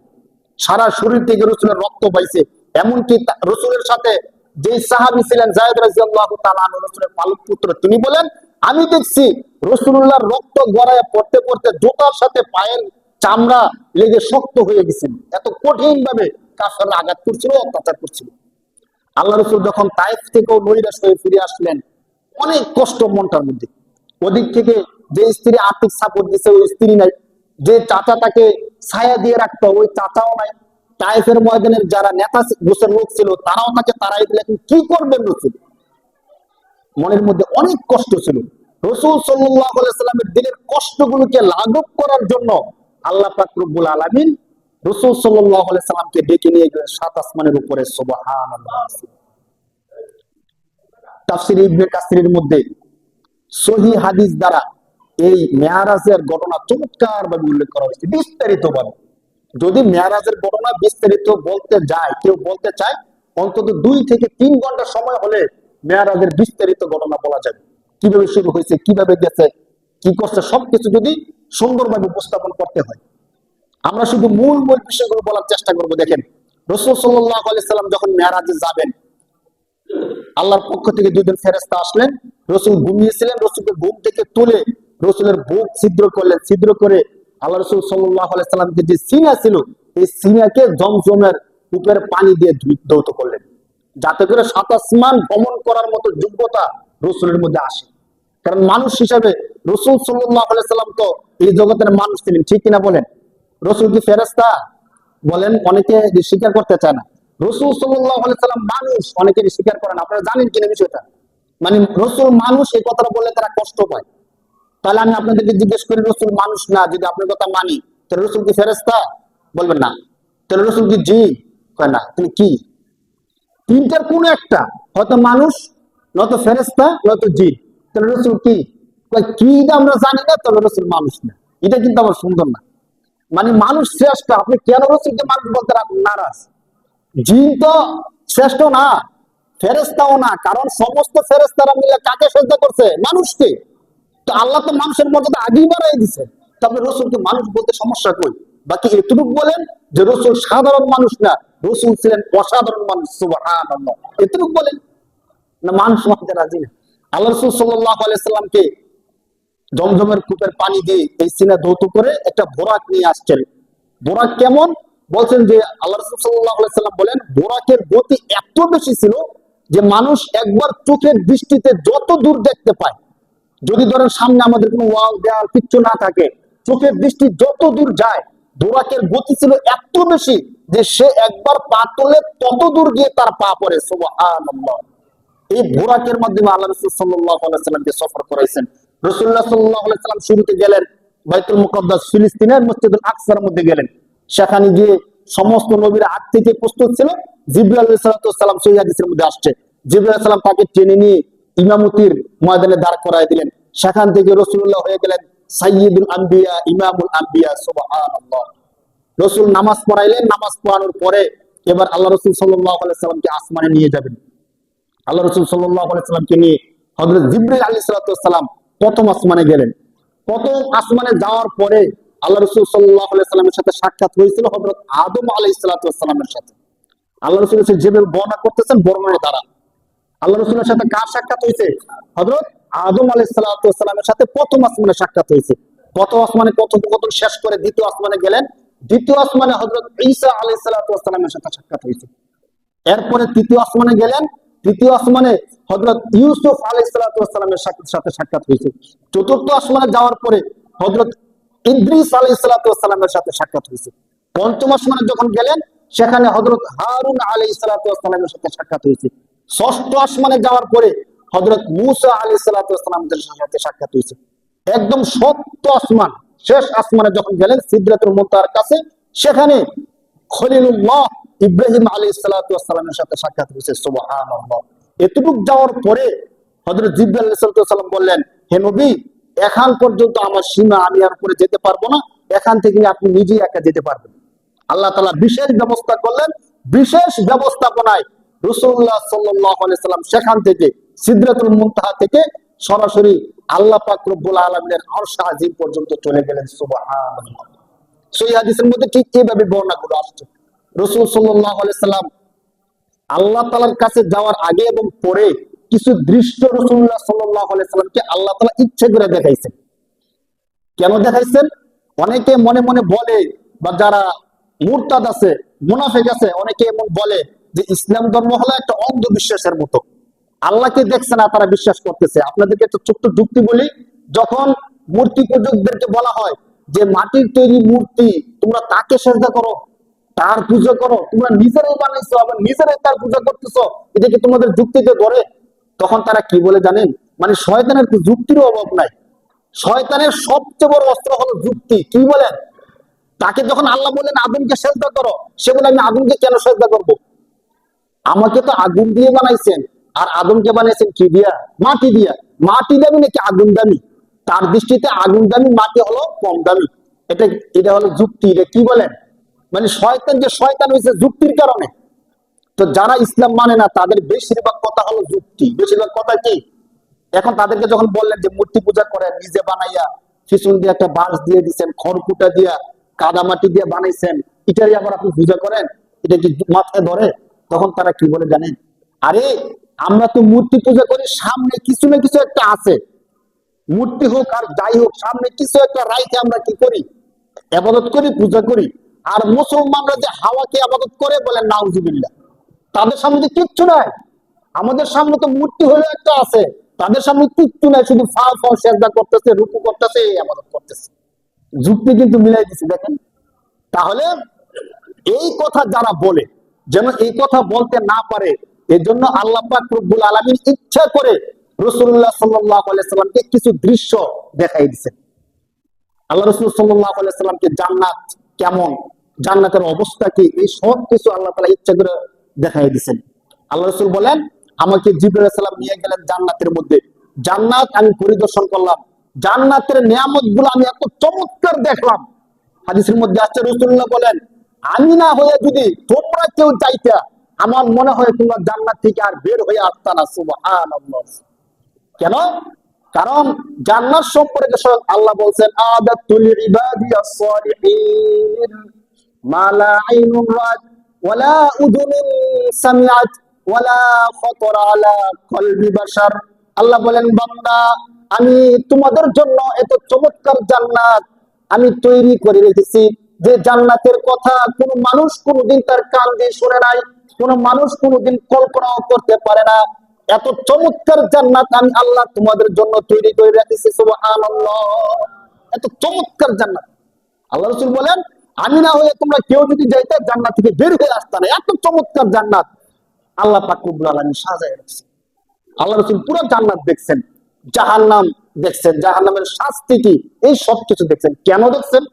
সারা শরীর থেকে রাসূলের রক্ত পাইছে। এমনকি রাসূলের সাথে যে সাহাবী ছিলেন যায়েদ রাদিয়াল্লাহু তাআলা আনহু, রাসূলের পালক পুত্র, তিনি বলেন, আমি দেখছি রাসূলুল্লাহর রক্ত গড়ায় পড়তে পড়তে জুতার সাথে পায়ের চামড়া লেগে শক্ত হয়ে গেছেন। এত কঠিন ভাবে কাফেররা আঘাত করছিল, অত্যাচার করছিল। আল্লাহ রাসূল যখন তায়েফ থেকেও নৈরাশ হয়ে ফিরে আসলেন, অনেক কষ্ট মনটার মধ্যে। ওদিক থেকে যে স্ত্রী আর্থিক সাপোর্ট দিচ্ছে, ওই স্ত্রী নাই। যে চাচা তাকে ছায়া দিয়ে রাখতো, ওই চাচাও নাই। তায়েফের ময়দানের যারা নেতা গোছের লোক ছিল, তারাও তাকে তাড়াই দিলে। কি করবেন রাসূল? মনের মধ্যে অনেক কষ্ট ছিল। রাসূল সাল্লাল্লাহু আলাইহি সাল্লামের দিলের কষ্টগুলোকে লাঘব করার জন্য আল্লাহ পাক রব্বুল আলামিন রাসূল সাল্লাল্লাহু আলাইহি সাল্লামকে ডেকে নিয়ে গেলেন 7 আসমানের উপরে। সুবহানাল্লাহ। তাফসীর ইবনে কাসিরের মধ্যে সহিহ হাদিস দ্বারা এই মেরাজের ঘটনা চমৎকার ভাবে উল্লেখ করা হয়েছে, বিস্তারিত ভাবে। যদি মেরাজের ঘটনা বিস্তারিত বলতে যায়, কেউ বলতে চায়, অন্তত 2 থেকে 3 ঘন্টা সময় হলে মেরাজের বিস্তারিত ঘটনা বলা যাবে। কিভাবে শুরু হয়েছে, কিভাবে গেছে, কি করছে, সবকিছু যদি সুন্দরভাবে উপস্থাপন করতে হয়। আমরা শুধু মূল মূল বিষয়গুলো বলার চেষ্টা করব। দেখেন, রাসূল সাল্লাল্লাহু আলাইহি সাল্লাম যখন মেরাজে যাবেন, আল্লাহর পক্ষ থেকে 2 জন ফেরেশতা আসলেন। রাসূল ঘুমিয়েছিলেন, রাসূলকে ঘুম থেকে তুলে রাসূলের বুক ছিদ্র করলেন। ছিদ্র করে আল্লাহ রাসূল সাল্লাল্লাহু আলাইহি সাল্লামকে যে সিনা ছিল, এই সিনাকে জমজমের কূপের পানি দিয়ে ধৌত করলেন, যাতে করে 7 আসমান ভ্রমণ করার মতো যোগ্যতা রাসূলের মধ্যে আসে। কারণ মানুষ হিসাবে রাসূল সাল্লাল্লাহু আলাইহি সাল্লাম তো এই জগতের মানুষ ছিলেন, ঠিক কিনা বলেন? রাসূল কি ফেরেশতা? বলেন, অনেকে স্বীকার করতে চায় না। রাসূল সাল্লাল্লাহু আলাইহি সাল্লাম মানুষ, অনেকে স্বীকার করে না। আপনারা জানেন কিনা বিষয়টা? মানে রাসূল মানুষ, এই কথাটা বললে তারা কষ্ট পায়। তাহলে আমি আপনাদেরকে জিজ্ঞেস করি, রাসূল মানুষ না যদি আপনার কথা মানি, তাহলে রাসূল কি ফেরেশতা? বলবেন না। তাহলে রাসূল কি জিন? কয় না। তিনি কি? তিনটার কোন একটা, হয়তো মানুষ, নয়তো ফেরেশতা, নয়তো জিন। তাহলে রাসূল কি? কয় কি আমরা জানি না, তাহলে রাসূল মানুষ না। এটা কিন্তু আমার সুন্দর না। মানে মানুষ শ্রেষ্ঠ, আপনি কেন রাসূলকে মানুষ বলতে নারাজ? জিন তো শ্রেষ্ঠ না, ফেরেশতাও না, কারণ সমস্ত ফেরেশতারা মিলে কাকে সেজদা করছে? মানুষকে। তো আল্লাহ তো মানুষের মর্যাদা আগেই বাড়াই দিছে, তবে রাসূলকে মানুষ বলতে সমস্যা কই? বাকি এটুকু বলেন যে রাসূল সাধারণ মানুষ না, রাসূল ছিলেন অসাধারণ মানুষ। সুবহানাল্লাহ, এটুকু বলেন না, মানুষ মানতে রাজি না। আল্লাহ রাসূল সাল্লাল্লাহু আলাইহি সাল্লামকে জমজমের কূপের পানি দিয়ে এই সিনা ধৌত করে একটা বোরাক নিয়ে আসছেন। বোরাক কেমন? বলছেন যে আল্লাহ রাসূল সাল্লাল্লাহু আলাইহি সাল্লাম বলেন, বোরাকের গতি এত বেশি ছিল যে মানুষ একবার চোখের দৃষ্টিতে যত দূর দেখতে পায়, যদি ধরেন সামনে আমাদের কোনো ওয়াল দেওয়াল কিচ্ছু না থাকে, চোখের দৃষ্টি যত দূর যায়, বোরাকের গতি ছিল এত বেশি যে সে একবার পা তুললে তত দূর গিয়ে তার পা পড়ে। সুবহানাল্লাহ। এই বোরাকের মাধ্যমে আল্লাহ রাসূল সাল্লাল্লাহু আলাইহি সাল্লামকে সফর করাইছেন। রাসূলুল্লাহ সাল্লাল্লাহু আলাইহি সাল্লাম শুরুতে গেলেন বাইতুল মুকাদ্দাস, ফিলিস্তিনের মসজিদুল আকসার মধ্যে গেলেন। সেখানে গিয়ে সমস্ত নবীরা আগ থেকে প্রস্তুত ছিল। জিবরাইল আলাইহিস সালাম, সেই হাদিসের মধ্যে আসছে, জিবরাইল আলাইহিস সালাম তাকে টেনে নিয়ে ইমামতির ময়দানে দাঁড় করায় দিলেন। সেখান থেকে রাসূলুল্লাহ হয়ে গেলেন সাইয়্যিদুল আম্বিয়া, ইমামুল আম্বিয়া। সুবহানাল্লাহ। রাসূল নামাজ পড়াইলেন, নামাজ পড়ানোর পরে এবার আল্লাহ রাসূল সাল্লাল্লাহু আলাইহি সাল্লামকে আসমানে নিয়ে যাবেন। আল্লাহ রাসূল সাল্লাল্লাহু আলাইহি সাল্লামকে নিয়ে হযরত জিবরাইল আলাইহিস সালাম প্রথম আসমানে গেলেন। প্রথম আসমানে যাওয়ার পরে আল্লাহ রাসূল সাল্লাল্লাহু আলাইহি সাল্লামের সাথে সাক্ষাৎ হয়েছিল হযরত আদম আলাইহিস সালামের সাথে। আল্লাহ রাসূল জিবরাইল বর্ণনা করতেছেন, বর্ণনা দ্বারা আল্লাহ রাসূলের সাথে কার সাক্ষাৎ হয়েছে? হযরত আদম আলাইহিস সালামের সাথে প্রথম আসমানে সাক্ষাৎ হয়েছে। প্রথম আসমানে কথোপকথন শেষ করে দ্বিতীয় আসমানে গেলেন। দ্বিতীয় আসমানে হযরত ঈসা আলাইহিস সালামের সাথে সাক্ষাৎ হয়েছে। এরপরে তৃতীয় আসমানে গেলেন। তৃতীয় আসমানে হযরত ইউসুফ আলাইহিস সালামের সাথে সাক্ষাৎ হয়েছে। চতুর্থ আসমানে যাওয়ার পরে হযরত ইদ্রিস আলাইহিস সালামের সাথে সাক্ষাৎ হয়েছে। পঞ্চম আসমানে যখন গেলেন, সেখানে হযরত হারুন আলাইহিস সালামের সাথে সাক্ষাৎ হয়েছে। ষষ্ঠ আসমানে যাওয়ার পরে হযরত মূসা আলাইহিস সালামের সাথে সাক্ষাৎ হয়েছে। একদম সপ্ত আসমান, শেষ আসমানে যখন গেলেন সিদরাতুল মুনতাহার কাছে, সেখানে খলিলুল্লাহ ইব্রাহিম আলাইহিস সালামের সাথে সাক্ষাৎ হয়েছে। সুবহানাল্লাহ। এতটুকু যাওয়ার পরে হযরত জিবরাইল আলাইহিস সালাম বললেন, হে নবী, এখান পর্যন্ত আমার সীমা, আমি আর উপরে যেতে পারবো না, এখান থেকে আপনি নিজেই একা যেতে পারবেন। আল্লাহ তাআলা বিশেষ ব্যবস্থা করলেন। বিশেষ ব্যবস্থাপনায় রাসূলুল্লাহ সাল্লাল্লাহু আলাইহি সাল্লাম সেখান থেকে সিদরাতুল মুনতাহা থেকে সরাসরি আল্লাহ পাক রব্বুল আলামিনের আরশ আজিম পর্যন্ত চলে গেলেন। সুবহানাল্লাহ। সেই হাদিসের মধ্যে ঠিক এইভাবে বর্ণনাগুলো আসছে। রাসূল সাল্লাল্লাহু আলাইহি সাল্লাম আল্লাহ তাআলার কাছে যাওয়ার আগে এবং পরে কিছু দৃশ্য রাসূলুল্লাহ সাল্লাল্লাহু আলাইহি সাল্লামকে আল্লাহ তাআলা ইচ্ছে করে দেখাইছেন। কেন দেখাইছেন? অনেকে মনে মনে বলে, বা যারা মুরতাদ আছে, মুনাফিক আছে, অনেকে এমন বলে যে ইসলাম ধর্ম হলো একটা অন্ধবিশ্বাসের মতো, আল্লাহকে দেখছে না, তারা বিশ্বাস করতেছে। আপনাদেরকে একটা ছোট্ট যুক্তি বলি। যখন মূর্তি পূজকদেরকে বলা হয় যে মাটির তৈরি মূর্তি, তোমরা তাকে সেজদা করো, তার পূজা করো, তোমরা নিজেরাই বানাইছো, আবার নিজেরাই তার পূজা করতেছো, এটা কি তোমাদের যুক্তিতে ধরে? তখন তারা কি বলে জানেন? মানে শয়তানের যুক্তির অভাব নাই। শয়তানের সবচেয়ে বড় অস্ত্র হলো যুক্তি। কি বলেন? তাকে যখন আল্লাহ বলেন আগুনকে সেজদা করো, সে বলে আমি আগুনকে কেন সেজদা করব? আমাকে তো আগুন দিয়ে বানাইছেন, আর আদমকে বানাইছেন কি দিয়া? মাটি দিয়া। মাটি দামি নাকি আগুন দামি? তার দৃষ্টিতে আগুন দামি, মাটি হলো কম দামি। এটা এটা হলো যুক্তি। এটা কি বলেন? মানে শয়তান যে শয়তান হয়েছে যুক্তির কারণে। তো যারা ইসলাম মানে না তাদের বেশিরভাগ কথা হলো যুক্তি, বেশিরভাগ কথা কি। এখন তাদেরকে যখন বললেন যে মূর্তি পূজা করেন, নিজে বানাইয়া পিছন দিয়ে একটা বাঁশ দিয়ে দিচ্ছেন, খড়কুটা দিয়া কাদামাটি দিয়ে বানাইছেন, এটারই আবার আপনি পূজা করেন, এটা কি মাথায় ধরে? তখন তারা কি বলে জানেন, আরে আমরা তো মূর্তি পূজা করি, সামনে কিছু না কিছু একটা আছে, মূর্তি হোক আর যাই হোক, সামনে কিছু একটা রাইখে আমরা কি করি, আবাদত করি, পূজা করি। আর মুসলমানরা যে হাওয়াকে আবাদত করে বলেন নাউজুবিল্লাহ, তাদের সামনে তো কিচ্ছু নাই। আমাদের সামনে তো মূর্তি হলে একটা আছে, তাদের সামনে কিচ্ছু নাই, শুধু ফা ফা সেজদা করতেছে, রুকু করতেছে, এই আবাদত করতেছে। যুক্তি কিন্তু মিলাই দিচ্ছে দেখেন। তাহলে এই কথা যারা বলে, যেন এই কথা বলতে না পারে, এজন্য আল্লাহ পাক রব্বুল আলামিন ইচ্ছা করে রাসূলুল্লাহ সাল্লাল্লাহু আলাইহি সাল্লামকে কিছু দৃশ্য দেখাই দিয়েছেন। আল্লাহ রাসূল সাল্লাল্লাহু আলাইহি সাল্লামকে জান্নাত কেমন, জান্নাতের অবস্থা কি, এই সব কিছু আল্লাহ তাআলা ইচ্ছা করে দেখাই দিয়েছেন। আল্লাহ রাসূল বলেন, আমাকে জিবরাইল আলাইহিস সালাম নিয়ে গেলেন জান্নাতের মধ্যে, জান্নাত আমি পরিদর্শন করলাম, জান্নাতের নিয়ামতগুলো আমি এত চমৎকার দেখলাম। হাদিসের মধ্যে আসছে, রাসূলুল্লাহ বলেন, আমি না হয়ে যদি তোমরা কেউ চাইতা, আমার মনে হয় তোমরা জান্নাত থেকে আর বের হয়ে আসতা না। সুবহানাল্লাহ। কেন? কারণ জান্নাত সম্পর্কে স্বয়ং আল্লাহ বলছেন, আদাতুল ইবাদিয়াস সালিহিন মা লা আইনুন রাআত ওয়ালা উযুনুন সামিআত ওয়ালা খাতারা আলা কলবি বাশার। আল্লাহ বলেন, বান্দা আমি তোমাদের জন্য এত চমৎকার জান্নাত আমি তৈরি করে রেখেছি, যে জান্নাতের কথা কোন মানুষ কোনদিন তার কান দিয়ে শুনে নাই, কোন মানুষ কোনদিন কল্পনাও করতে পারে না। এত চমৎকার জান্নাত আমি আল্লাহ তোমাদের জন্য তৈরি করে রেখেছি। সুবহানাল্লাহ। এত চমৎকার জান্নাত। আল্লাহ রাসূল বলেন, আমি না হয়ে তোমরা কেউ যদি যাইতে জান্নাত থেকে বের হয়ে আসতা না। এত চমৎকার জান্নাত আল্লাহ পাক রব্বুল আলামিন সাজায় রাখছেন। আল্লাহ রাসূল পুরো জান্নাত দেখছেন, জাহান্নাম দেখছেন, জাহান্নামের শাস্তি কি, এই সব কিছু দেখছেন। কেন দেখছেন?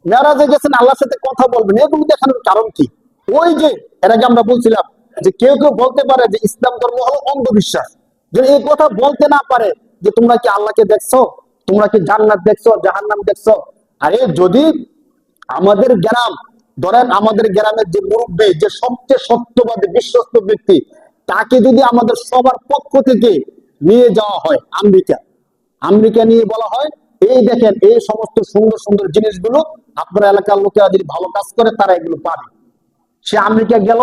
মেরাজে গেছেন, আল্লাহর সাথে কথা বলবেন, এগুলো দেখানোর কারণ কি? ওই যে এর আগে আমরা বলছিলাম যে কেউ কেউ বলতে পারে যে ইসলাম ধর্ম হলো অন্ধবিশ্বাস, যে এই কথা বলতে না পারে যে তোমরা কি আল্লাহকে দেখছো, তোমরা কি জান্নাত দেখছো, জাহান্নাম দেখছো। আরে যদি আমাদের গ্রাম, ধরেন আমাদের গ্রামের যে মুরব্বী, যে সবচেয়ে সত্যবাদী বিশ্বস্ত ব্যক্তি, তাকে যদি আমাদের সবার পক্ষ থেকে নিয়ে যাওয়া হয় আমেরিকা, আমেরিকা নিয়ে বলা হয়, এই দেখেন এই সমস্ত সুন্দর সুন্দর জিনিসগুলো আপনার এলাকার লোকেরা যদি ভালো কাজ করে তারা এগুলো পাবে। সে আমেরিকা গেল,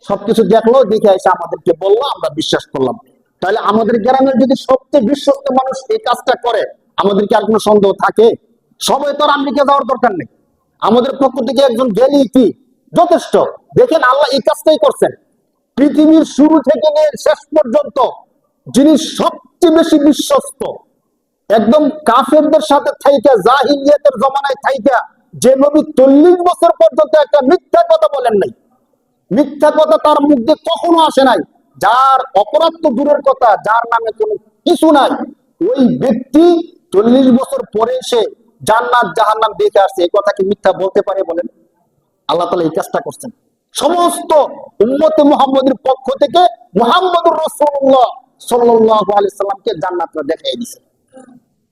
সবকিছু দেখলো, দেখে এসে আমাদেরকে বললো, আমরা বিশ্বাস করলাম। তাহলে আমাদের গ্রামের যদি সবচেয়ে বিশ্বস্ত মানুষ এই কাজটা করে, আমাদের কি আর কোনো সন্দেহ থাকে? সবাই তো আর আমেরিকা যাওয়ার দরকার নেই, আমাদের পক্ষ থেকে একজন গেলেই কি যথেষ্ট। দেখেন আল্লাহ এই কাজটাই করছেন। পৃথিবীর শুরু থেকে নিয়ে শেষ পর্যন্ত যিনি সবচেয়ে বেশি বিশ্বস্ত, একদম কাফেরদের সাথে থাইকা, জাহিলিয়াতের জমানায় থাইকা, যে নবী 40 বছর পর্যন্ত একটা মিথ্যা কথা বলেন নাই, মিথ্যা কথা তার মুখ দিয়ে কখনো আসে নাই, যার অপরাধ তো দূরের কথা, যার নামে কোনো কিছু নাই, ওই ব্যক্তি 40 বছর পরে এসে জান্নাত জাহান্নাম দেখে আসছে, এই কথা কি মিথ্যা বলতে পারে বলেন? আল্লাহ তাআলা এই কাজটা করছেন সমস্ত উম্মতে মুহাম্মদের পক্ষ থেকে। মুহাম্মদুর রাসূলুল্লাহ সাল্লাল্লাহু আলাইহি সাল্লামকে জান্নাতটা দেখাই দিয়েছেন,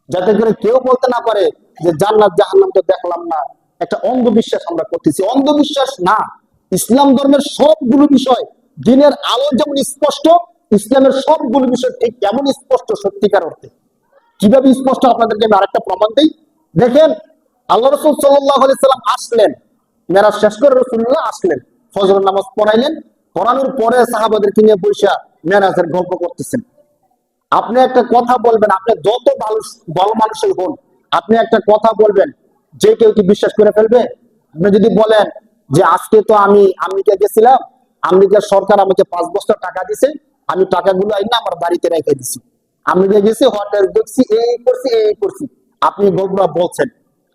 যাতে করে কেউ বলতে না পারে যে জান্নাত জাহান্নাম তো দেখলাম না, একটা অন্ধবিশ্বাস আমরা করতেছি। অন্ধবিশ্বাস না, ইসলাম ধর্মের সবগুলো বিষয়, দিনের আলো যেমন স্পষ্ট, ইসলামের সবগুলো বিষয় ঠিক এমন স্পষ্ট সত্যিকার অর্থে। কিভাবে স্পষ্ট আপনাদেরকে আমি আরেকটা প্রমাণ দিই। দেখেন আল্লাহ রাসূল সাল্লাল্লাহু আলাইহি সাল্লাম আসলেন, মেরাজ শেষ করে রাসূলুল্লাহ আসলেন, ফজরের নামাজ পড়াইলেন, পড়ানোর পরে সাহাবাদেরকে নিয়ে বসে মেরাজের গল্প করতেছেন। আপনি একটা কথা বলবেন, আপনি যত ভালো মানুষই হন, আপনি একটা কথা বলবেন, যে কেউ কি বিশ্বাস করে ফেলবে? আপনি যদি বলেন যে আজকে তো আমি আমেরিকা গেছিলাম, আমেরিকার সরকার আমাকে 5 বছর টাকা দিছে, আমি টাকাগুলো আইনা আমার বাড়িতে রেখে দিছি, আমেরিকা গেছি, হোটেল দেখছি, এই করছি এই করছি, আপনি গল্পটা বলছেন,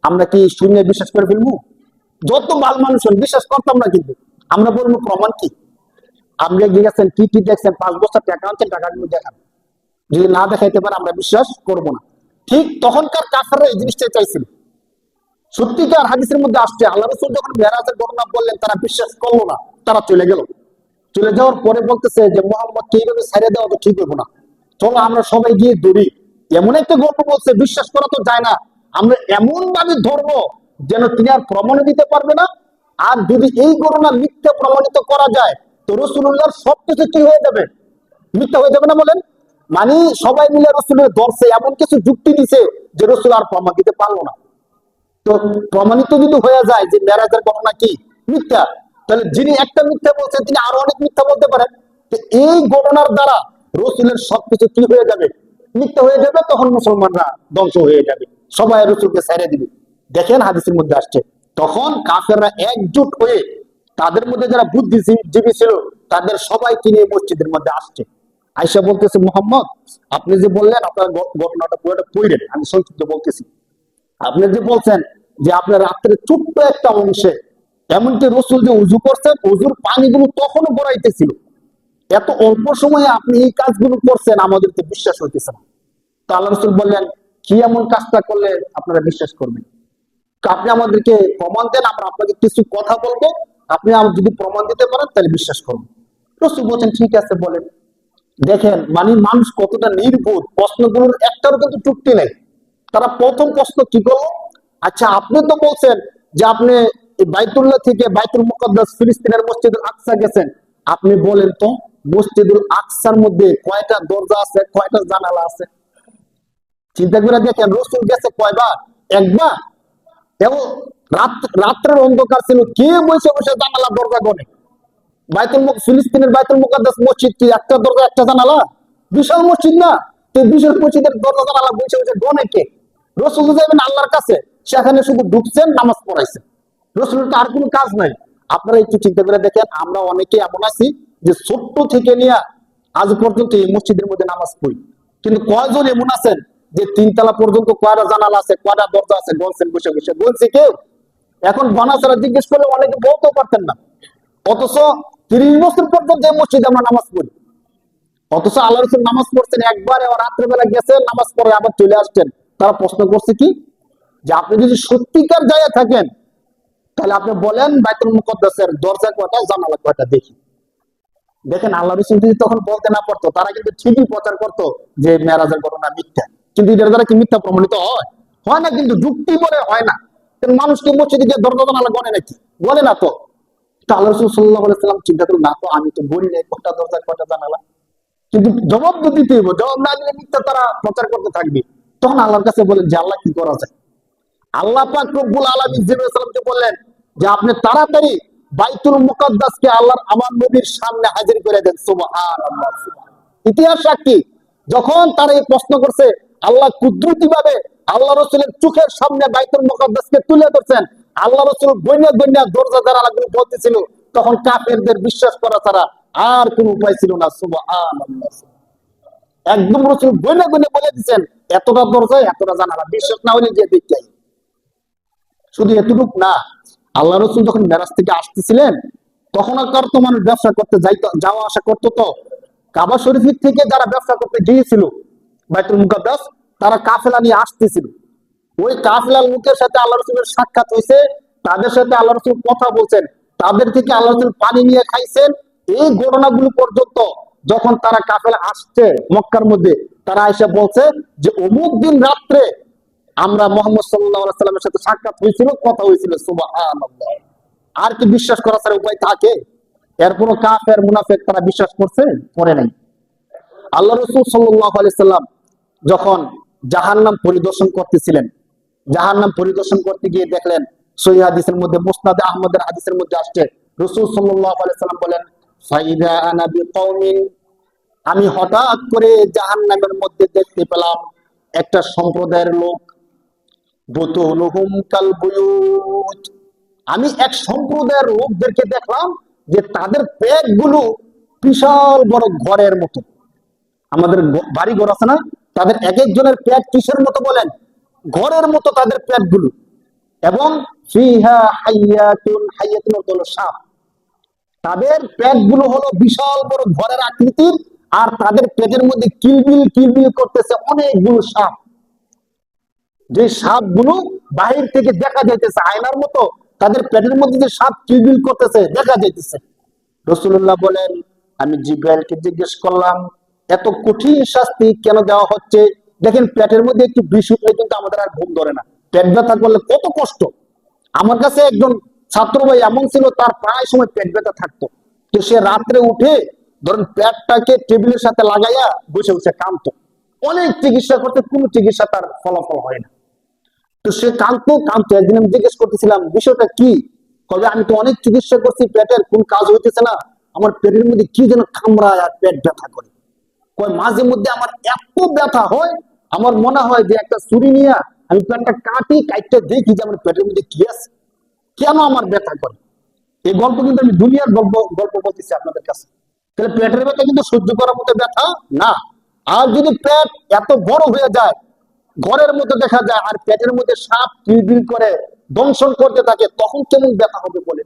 আমরা কি শুনে বিশ্বাস করে ফেলবো? যত ভালো মানুষ হন বিশ্বাস করতাম না, কিন্তু আমরা বলবো প্রমাণ কি? আপনি গেছেন, কি কি দেখছেন, 5 বছর টাকা আনছেন, টাকাগুলো দেখান। যদি না দেখাইতে পারে আমরা বিশ্বাস করব না। ঠিক তখনকার কাফেররা এই জিনিসটা চাইছিল। সত্যিকার হাদিসের মধ্যে আসছে, আল্লাহ রাসূল যখন মেরাজের ঘটনা বললেন, তারা বিশ্বাস করলো না, তারা চলে গেল। চলে যাওয়ার পরে বলতেছে যে মুহাম্মদকে এইভাবে ছেড়ে দেওয়া তো ঠিক হইব না, চলো আমরা সবাই গিয়ে দৌড়ি। এমন একটা গল্প বলছে, বিশ্বাস করা তো যায় না, আমরা এমন ভাবে ধরবো যেন তিনি আর প্রমাণে দিতে পারবে না, আর যদি এই ঘটনা মিথ্যা প্রমাণিত করা যায় তো রাসূলুল্লাহর সবকিছু কি হয়ে যাবে? মিথ্যা হয়ে যাবে না বলেন? মানে সবাই মিলে রসুলের দর্শে এমন কিছু যুক্তি দিছে যে রসুল আর প্রমাণ দিতে পারলো না। তো প্রমাণিত যদি হয়ে যায় যে মেরাজের ঘটনা কি মিথ্যা, তাহলে যিনি একটা মিথ্যা বলছেন তিনি আরো অনেক মিথ্যা বলতে পারেন। তো এই ঘটনার দ্বারা রসুলের সবকিছু কি হয়ে যাবে? মিথ্যা হয়ে যাবে। তখন মুসলমানরা ধ্বংস হয়ে যাবে, সবাই রসুলকে ছেড়ে দিবে। দেখেন হাদিসের মধ্যে আসছে, তখন কাফেররা একজোট হয়ে তাদের মধ্যে যারা বুদ্ধিজীবী ছিল তাদের সবাইকে নিয়ে মসজিদের মধ্যে আসছে। আয়েশা বলতেছে, মুহাম্মদ আপনি যে বললেন আপনার ঘটনাটা পুরোটা পড়লেন, আমি সংক্ষিপ্ত বলতেছি। আপনি যে বলছেন যে আপনার রাত্রে ছোট্ট একটা অংশে এমনকি রসুল যে উজু করছেন উজুর পানিগুলো তখনও গড়াইতেছিল, এত অল্প সময়ে আপনি এই কাজগুলো করছেন, আমাদের তো বিশ্বাস হইতেছে না। তো আল্লাহ রসুল বললেন, কি এমন কাজটা করলে আপনারা বিশ্বাস করবেন? তো আপনি আমাদেরকে প্রমাণ দেন, আমরা আপনাকে কিছু কথা বলবো, আপনি যদি প্রমাণ দিতে পারেন তাহলে বিশ্বাস করবো। রসুল বলছেন, ঠিক আছে বলেন। দেখেন মানে মানুষ কতটা নির্বোধ, প্রশ্নগুলোর একটারও কিন্তু চুক্তি নেই। তারা প্রথম প্রশ্ন কি করলো, আচ্ছা আপনি তো বলছেন যে আপনি বাইতুল্লাহ থেকে বাইতুল মুকাদ্দাস ফিলিস্তিনের মসজিদুল আকসা গেছেন, আপনি বলেন তো মসজিদুল আকসার মধ্যে কয়টা দরজা আছে, কয়টা জানালা আছে? চিন্তা করে দেখেন, রসুল গেছে কয়বার? একবার। এবং রাত্রের অন্ধকার ছিল, কে বসে বসে জানালা দরজা গনে? ফিলিস্তিনের বাইতুল মুকাদ্দাস মসজিদ কি একটা দরজা একটা জানালা? বিশাল মসজিদ না? তো বিশাল মসজিদের দরজা জানালা বসে বসে গনে কে? রসুল যাবেন আল্লাহর কাছে, সেখানে শুধু ঢুকছেন, নামাজ পড়াইছেন। রসুলের তো আর কোনো কাজ নাই। আপনারা একটু চিন্তা করে দেখেন, আমরা অনেকে এমন আছি যে ছোট্ট থেকে নিয়ে আজ পর্যন্ত এই মসজিদের মধ্যে নামাজ পড়ি, কিন্তু কয়জন এমন আছেন যে তিনতলা পর্যন্ত কয়টা জানালা আছে, কয়টা দরজা আছে গনছেন বসে বসে? বলছে কেউ? এখন গনা ছাড়া জিজ্ঞেস করলে অনেকে বলতেও পারতেন না। অথচ 30 বছর পর্যন্ত এই মসজিদে আমরা নামাজ পড়ি। অথচ আল্লাহ রসুল নামাজ পড়ছেন একবার, এবার রাত্রেবেলা গেছেন নামাজ পড়ে আবার চলে আসছেন। তারা প্রশ্ন করছে কি, যে আপনি যদি সত্যিকার জায়গায় থাকেন তাহলে আপনি বলেন বাইতুল মুকাদ্দাসের দরজা কয়টা, জানালা কয়টা দেখি। দেখেন আল্লাহ রসুল যদি তখন বলতে না পারতো, তারা কিন্তু ঠিকই প্রচার করতো যে মেরাজের ঘটনা মিথ্যা। কিন্তু এটার দ্বারা কি মিথ্যা প্রমাণিত হয়? হয় না, কিন্তু যুক্তি বলে হয় না। মানুষকে মসজিদে গিয়ে দরজা জানালা গনে নাকি? বলে না তো। আল্লাহ রসুল সাল্লাল্লাহু আলাইহি সাল্লাম চিন্তা করুন, না তো আমি তো বলি নাই কয়টা দরজা কয়টা জানালা, কিন্তু জবাব তো দিতে হইব। জবাব না দিলে মিথ্যা তারা প্রচার করতে থাকবে। তখন আল্লাহর কাছে বলেন যে আল্লাহ কি করা যায়? আল্লাহ পাক রব্বুল আলামিন জিবরাইল সালামকে বললেন যে আপনি তাড়াতাড়ি বাইতুল মুকাদ্দাসকে আল্লাহর আমার নবীর সামনে হাজির করে দেন। সুবহানাল্লাহ। ইতিহাস সাক্ষী, যখন তারা এই প্রশ্ন করছে, আল্লাহ কুদরতি ভাবে আল্লাহ রসুলের চোখের সামনে বাইতুল মুকাদ্দাসকে তুলে ধরছেন। আল্লাহ রসুল গইনা গইনা দরজা জানালাগুলো বলতেছিল, তখন কাফেরদের বিশ্বাস করা ছাড়া আর কোন উপায় ছিল না। সুবহানাল্লাহ। একদম রসুল গইনা গইনা বলে দিচ্ছেন, এতটা দরজা এতটা জানালা, বিশ্বাস না হলে যে দেখতে। শুধু এতটুক না, আল্লাহ রসুল যখন মেরাজ থেকে আসতেছিলেন তখনকার তো মানুষ ব্যবসা করতে যাওয়া আসা করতো। তো কাবা শরীফের থেকে যারা ব্যবসা করতে গিয়েছিল বাইতুল মুকাদ্দাস, তারা কাফেলা নিয়ে আসতেছিল। ওই কাফেলার লোকের সাথে আল্লাহ রসুলের সাক্ষাৎ হয়েছে, তাদের সাথে আল্লাহ রসুল কথা বলছেন, তাদের থেকে আল্লাহ রসুল পানি নিয়ে খাইছেন। এই ঘটনাগুলো পর্যন্ত যখন তারা কাফেলা আসছে মক্কার মধ্যে, তারা এসে বলছে যে অমুক দিন রাত্রে আমরা মুহাম্মদ সাল্লাল্লাহু আলাইহি সাল্লামের সাথে সাক্ষাৎ হয়েছিল, কথা হয়েছিল। সুবহানাল্লাহ। আর কি বিশ্বাস করা ছাড়া উপায় থাকে? এরপরও কাফের মুনাফিক তারা বিশ্বাস করছে, করে নাই। আল্লাহ রাসূল সাল্লাল্লাহু আলাইহি সাল্লাম যখন জাহান্নাম পরিদর্শন করতেছিলেন, জাহান্নাম পরিদর্শন করতে গিয়ে দেখলেন, সহিহ হাদিসের মধ্যে মুসনাদে আহমদের হাদিসের মধ্যে আসছে, রাসূল সাল্লাল্লাহু আলাইহি সাল্লাম বলেন, ফাইদা আনা বিকওমিন, আমি হঠাৎ করে জাহান্নামের মধ্যে দেখতে পেলাম একটা সম্প্রদায়ের লোক, বুতুনুহুম কাল বুয়ুত, আমি এক সম্প্রদায়ের লোকদেরকে দেখলাম যে তাদের পেটগুলো বিশাল বড় ঘরের মতো। আমাদের বাড়ি ঘর আছে না, তাদের এক একজনের পেট কিসের মতো বলেন? ঘরের মতো তাদের পেটগুলো। এবং ফিহা হাইয়াতুন, হাইয়াতুন হলো সাপ। তাদের পেটগুলো হলো বিশাল বড় ঘরের আকৃতির, আর তাদের পেটের মধ্যে কিলবিল কিলবিল করতেছে অনেকগুলো সাপ। যে সাপগুলো বাহির থেকে দেখা যাইতেছে আয়নার মতো, তাদের পেটের মধ্যে যে সাপ কিলবিল করতেছে দেখা যাইতেছে। রাসূলুল্লাহ বলেন, আমি জিবরাইলকে জিজ্ঞেস করলাম, এত কঠিন শাস্তি কেন দেওয়া হচ্ছে? দেখেন পেটের মধ্যে একটু বিষ উঠলে কিন্তু আমাদের আর ঘুম ধরে না, পেট ব্যথা করলে কত কষ্ট। আমার কাছে একজন ছাত্র ভাই এমন ছিল, তার প্রায় সময় পেট ব্যথা থাকতো। তো সে রাত্রে উঠে ধরুন পেটটাকে টেবিলের সাথে লাগাইয়া বসে বসে কাঁদতো। অনেক চিকিৎসা করতে, কোনো চিকিৎসা তার ফলাফল হয় না। তো সে কাঁদতো কাঁদতো। একদিন আমি জিজ্ঞেস করতেছিলাম বিষয়টা কি, কবে আমি তো অনেক চিকিৎসা করছি, পেটের কোন কাজ হইতেছে না, আমার পেটের মধ্যে কি যেন কামড়ায় আর পেট ব্যথা করে। কয় মাঝে মধ্যে আমার এত ব্যথা হয়, আমার মনে হয় যে একটা ছুরি নিয়ে আমি পেটটা কাটতে দেখি যে আমার পেটের মধ্যে কি আছে, কেন আমার ব্যথা করে। এই গল্প কিন্তু আমি দুনিয়ার গল্প গল্প বলতেছি আপনাদের কাছে। তাহলে পেটের ব্যথা কিন্তু সহ্য করার মতো ব্যথা না। আর যদি পেট এত বড় হয়ে যায়, ঘরের মধ্যে দেখা যায়, আর পেটের মধ্যে সাপ কিলবিল করে দংশন করতে থাকে, তখন কেমন ব্যথা হবে বলে।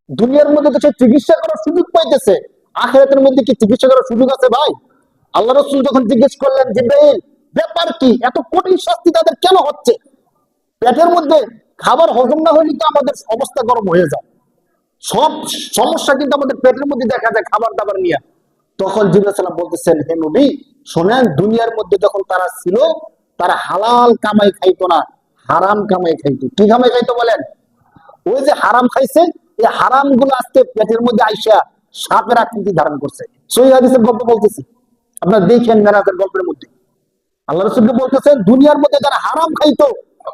দুনিয়ার মধ্যে তো সে চিকিৎসা করার সুযোগ পাইতেছে, আখিরাতের মধ্যে কি চিকিৎসা করার সুযোগ আছে ভাই? আল্লাহ রাসূল যখন জিজ্ঞেস করলেন জিবরাইল ব্যাপার কি, এত কঠিন শাস্তি তাদের কেন হচ্ছে? পেটের মধ্যে খাবার হজম না হলে তো আমাদের অবস্থা গরম হয়ে যায়। সব সমস্যা কিন্তু আমাদের পেটের মধ্যে দেখা যায় খাবার দাবার নিয়ে। তখন জিবরাইল সাল্লাম বলতেছেন, হে নবী শোনেন, দুনিয়ার মধ্যে যখন তারা ছিল, তারা হালাল কামাই খাইতো না, হারাম কামাই খাইতো। কি কামাই খাইতো বলেন? ওই যে হারাম খাইছে, এই হারাম গুলো আজকে পেটের মধ্যে আইসা সাপের আকৃতি ধারণ করছে। সহিহ হাদিসের গল্প বলতেছি, আপনারা দেখেন মেরাজের গল্পের মধ্যে আল্লাহ রাসূল বলতেছেন, দুনিয়ার মধ্যে যারা হারাম খাইতো,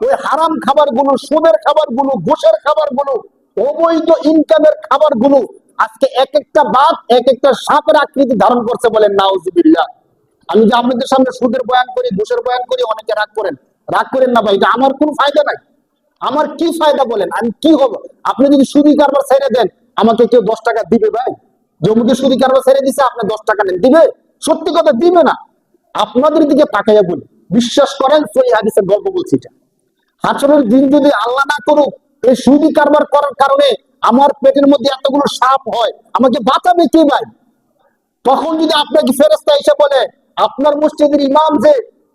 ওই হারাম খাবার গুলো, সুদের খাবার গুলো, ঘুষের খাবার গুলো, অবৈধ ইনকামের খাবার গুলো আজকে এক একটা বাত এক একটা সাপের আকৃতি ধারণ করছে। বলেন নাউজুবিল্লাহ। আমি যে আপনাদের সামনে সুদের বয়ান করি, ঘুষের বয়ান করি, অনেকে রাগ করেন। রাগ করেন না ভাই, এটা আমার কোনো ফায়দা নাই। আমার কি ফায়দা বলেন? আমি কি হবো? আপনি যদি সুদি কারবার ছেড়ে দেন, আমাকে কেউ 10 টাকা দিবে ভাই? জমিতে সুদি কারবার ছেড়ে দিছে, আপনি 10 টাকা নেন, দিবে? সত্যি কথা দিবে না। আপনাদের দিকে তাকাইয়া বলি, বিশ্বাস করেন সহিহ হাদিসের গল্প বলছি এটা। হাসরের দিন যদি আল্লাহ না করুক এই সুদি কারবার করার কারণে আমার পেটের মধ্যে এতগুলো সাপ হয়, আমাকে বাঁচাবে কে ভাই? তখন যদি আপনাকে ফেরেশতা এসে বলে, আপনার মসজিদের ইমাম যে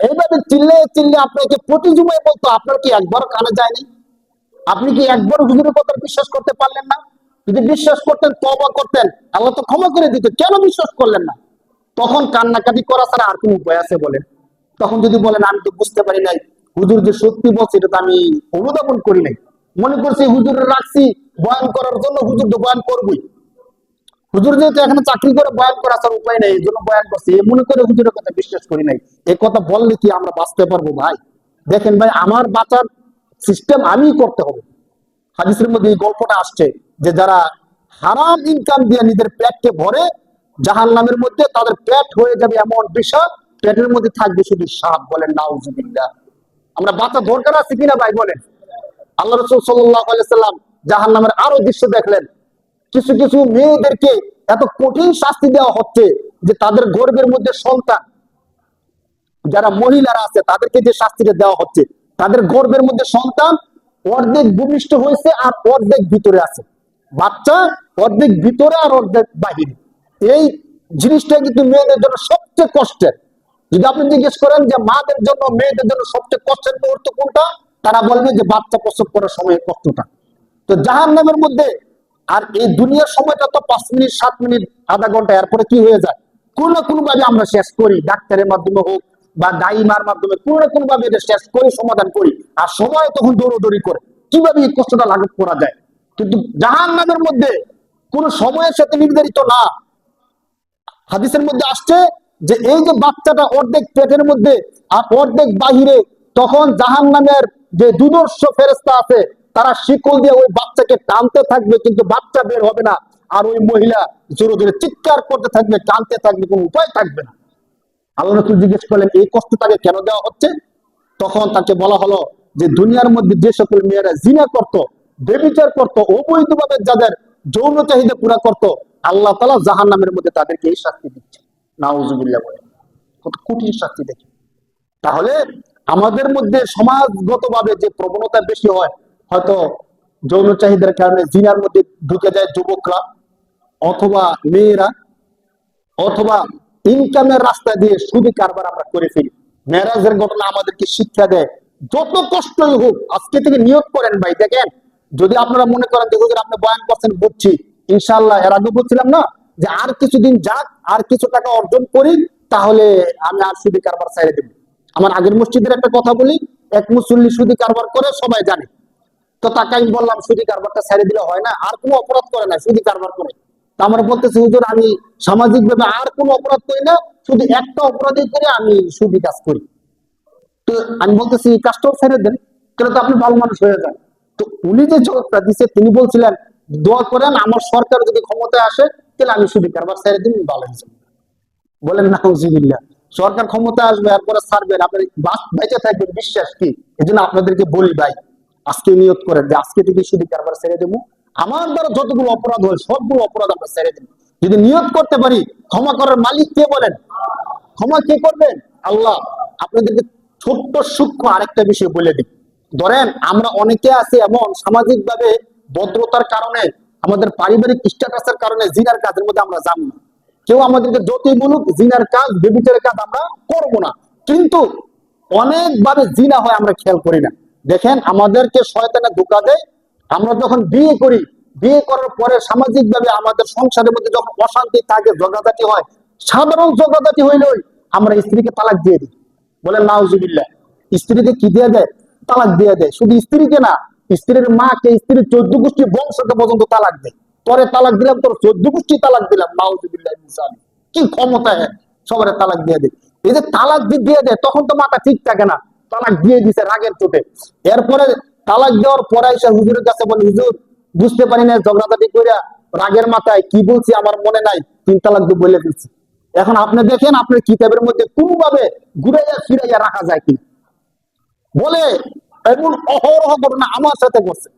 এইভাবে চিল্লে চিল্লে আপনাকে প্রতি জুমায় বলতো, আপনার কি একবার কানে যায়নি? আপনি কি একবার হুজুরের কথা বিশ্বাস করতে পারলেন না? যদি বিশ্বাস করতেন, তওবা করতেন, আল্লাহ তো ক্ষমা করে দিত, কেন বিশ্বাস করলেন না? তখন কান্নাকাটি করা ছাড়া আর কোন উপায় আছে বলেন? তখন যদি বলেন আমি তো বুঝতে পারি নাই, হুজুর যে সত্যি বলছে এটা তো আমি অনুধাবন করি নাই, মনে করছি হুজুরের রাখছি বয়ান করার জন্য, হুজুর তো বয়ান করবই, হুজুর যেহেতু এখানে চাকরি করে বয়ান করা ছাড়া উপায় নেই, এই জন্য বয়ান করছি, এ মনে করে হুজুরের কথা বিশ্বাস করি নাই। এই কথা বললে কি আমরা বাঁচতে পারবো ভাই? দেখেন ভাই, আমার বাঁচার সিস্টেম আমিই করতে হবে। হাদিসের মধ্যে এই গল্পটা আসছে যে যারা হারাম ইনকাম দিয়ে নিজের পেটকে ভরে, জাহান্নামের মধ্যে তাদের পেট হয়ে যাবে এমন বিষয়, পেটের মধ্যে থাকবে শুধু সাপ। বলেন নাউজুবিল্লাহ। আমরা বাঁচা দরকার আছে কিনা ভাই বলেন? আল্লাহ রাসূল সাল্লাল্লাহু আলাইহি সাল্লাম জাহান্নামের আরো দৃশ্য দেখলেন। কিছু কিছু মেয়েদেরকে এত কঠিন শাস্তি দেওয়া হচ্ছে যে তাদের গর্ভের মধ্যে সন্তান, যারা মহিলারা আছে তাদেরকে যে শাস্তিটা দেওয়া হচ্ছে, তাদের গর্ভের মধ্যে সন্তান অর্ধেক ভূমিষ্ঠ হয়েছে আর অর্ধেক ভিতরে আছে। বাচ্চা অর্ধেক ভিতরে আর অর্ধেক বাহিরে। এই জিনিসটা কিন্তু মেয়েদের জন্য সবচেয়ে কষ্টের। যদি আপনি জিজ্ঞেস করেন যে মাদের জন্য মেয়েদের জন্য সবচেয়ে কষ্টের মুহূর্ত কোনটা, তারা বলবে যে বাচ্চা প্রসব করার সময় কষ্টটা। তো জাহান্নামের মধ্যে আর এই দুনিয়ার সময়টা তো 5 মিনিট 7 মিনিট আধা ঘন্টা, এরপরে কি হয়ে যায়? কোন না কোন ভাবে আমরা শেষ করি, ডাক্তারের মাধ্যমে হোক বা দাইমার মাধ্যমে, কোন না কোন ভাবে এটা শেষ করি, সমাধান করি। আর সময় তখন দৌড়দৌড়ি করে কিভাবে এই কষ্টটা লাঘব করা যায়। কিন্তু জাহান্নামের মধ্যে কোন সময়ের সাথে নির্ধারিত না। হাদিসের মধ্যে আসছে যে এই যে বাচ্চাটা অর্ধেক পেটের মধ্যে আর অর্ধেক বাহিরে, তখন জাহান্নামের যে দুদর্শ ফেরেশতা আছে তারা শিকল দিয়ে ওই বাচ্চাকে টানতে থাকবে, কিন্তু বাচ্চা বের হবে না। আর ওই মহিলা জোরে জোরে চিৎকার করতে থাকবে, টানতে থাকবে, কোনো উপায় থাকবে না। আল্লাহ রাসূল জিজ্ঞেস করলেন এই কষ্ট তাকে কেন দেওয়া হচ্ছে? তখন তাকে বলা হলো যে দুনিয়ার মধ্যে যে সকল মেয়েরা জিনা করত, বেবিচার করত, অবৈধভাবে যাদের যৌন চাহিদা পুরা করত, আল্লাহ তাআলা জাহান্নামের মধ্যে তাদেরকে এই শাস্তি দিচ্ছে। নাউজুবিল্লাহ বলে, কত কঠিন শাস্তি দেখে। তাহলে আমাদের মধ্যে সমাজগতভাবে যে প্রবণতা বেশি হয়, হয়তো যৌন চাহিদার কারণে জিনার মধ্যে ঢুকে যায় যুবকরা অথবা মেয়েরা, অথবা ইনকামের রাস্তা দিয়ে সুদি কারবার আমরা করে ফেলি। মেরাজের ঘটনা আমাদেরকে শিক্ষা দেয়, যত কষ্টই হোক আজকে থেকে নিয়োগ করেন ভাই। দেখেন, যদি আপনারা মনে করেন যে হুজুর আপনি বয়ান করছেন বুঝছি, ইনশাআল্লাহ এর আগে বলছিলাম না যে আর কিছুদিন যাক, আর কিছু টাকা অর্জন করি, তাহলে আমি আর সুদি কারবার ছেড়ে দেব। আমার আগের মসজিদের একটা কথা বলি, এক মুসল্লি সুদি কারবার করে সবাই জানে। তো তাকে আমি বললাম সুদি কারবারটা ছেড়ে দিলে হয় না? আর কোনো অপরাধ করে না, সুদি কারবার করে। তা আমরা বলতেছি হুজুর আমি সামাজিক ভাবে আর কোনো অপরাধ করি না, শুধু একটা অপরাধই করে আমি সুদি কাজ করি। তো আমি বলতেছি এই কাজটাও ছেড়ে দেন, তাহলে তো আপনি ভালো মানুষ হয়ে যান। তো উনি যে জবাবটা দিচ্ছে, তিনি বলছিলেন দোয়া করেন আমার সরকার যদি ক্ষমতায় আসে তাহলে আমি সুদি কারবার ছেড়ে দিন, ভালো হয়েছে। বলেন নাউজুবিল্লাহ। সরকার ক্ষমতা আসবে এরপরে ছাড়বেন, আপনি বেঁচে থাকবেন বিশ্বাস কি? এই জন্য আপনাদেরকে বলি ভাই, আজকে নিয়ত করেন যে আজকে থেকে সুদি কারবার ছেড়ে দেবো। আমার দ্বারা যতগুলো অপরাধ হয় সবগুলো অপরাধ আমরা ছেড়ে দেবো। যদি নিয়ত করতে পারি, ক্ষমা করার মালিক কে বলেন? ক্ষমা কে করবেন? আল্লাহ। আপনাদেরকে ছোট্ট সূক্ষ্ম আরেকটা বিষয় বলে দিই। ধরেন আমরা অনেকে আছি এমন সামাজিক ভাবে ভদ্রতার কারণে, আমাদের পারিবারিক স্ট্যাটাসের কারণে জিনার কাজের মধ্যে আমরা যাবো না। কেউ আমাদেরকে যতই বলুক জিনার কাজ বেবিচারের কাজ আমরা করব না, কিন্তু অনেকভাবে জিনা হয় আমরা খেয়াল করি না। দেখেন আমাদেরকে শয়তানে ধোঁকা দেয়। আমরা যখন বিয়ে করি, বিয়ে করার পরে সামাজিক ভাবে আমাদের সংসারের মধ্যে যখন অশান্তি থাকে, ঝগড়াঝাটি হয়, সাধারণ ঝগড়াঝাটি হইলেই আমরা স্ত্রীকে তালাক দিয়ে দিই। বলেন নাউজুবিল্লাহ। স্ত্রীকে কি দিয়ে দেয়? তালাক দিয়ে দেয়। শুধু স্ত্রীকে না, স্ত্রীর মাকে, স্ত্রীর 14 গোষ্ঠী বংশকে পর্যন্ত তালাক দেয়। পরে তালাক দিলাম, তোর 14 গোষ্ঠী তালাক দিলাম, নাউজুবিল্লাহ। কি ক্ষমতা! হ্যাঁ, সবার তালাক দিয়ে দেয়। এই যে তালাক দিয়ে দেয়, তখন তো মাথা ঠিক থাকে না, তালাক দিয়ে দিছে রাগের চোটে। এরপরে তালাক দেওয়ার পরে এসে হুজুরের কাছে বলে হুজুর বুঝতে পারি না, ঝগড়াঝাটি করে রাগের মাথায় কি বলছি আমার মনে নাই, 3 তালাক দিয়ে বলে দিচ্ছি। এখন আপনি দেখেন আপনার কিতাবের মধ্যে কোনোভাবে ঘুরাইয়া ফিরাইয়া রাখা যায় কিনা। বলে এমন অহরহ ঘটনা আমার সাথে করছে।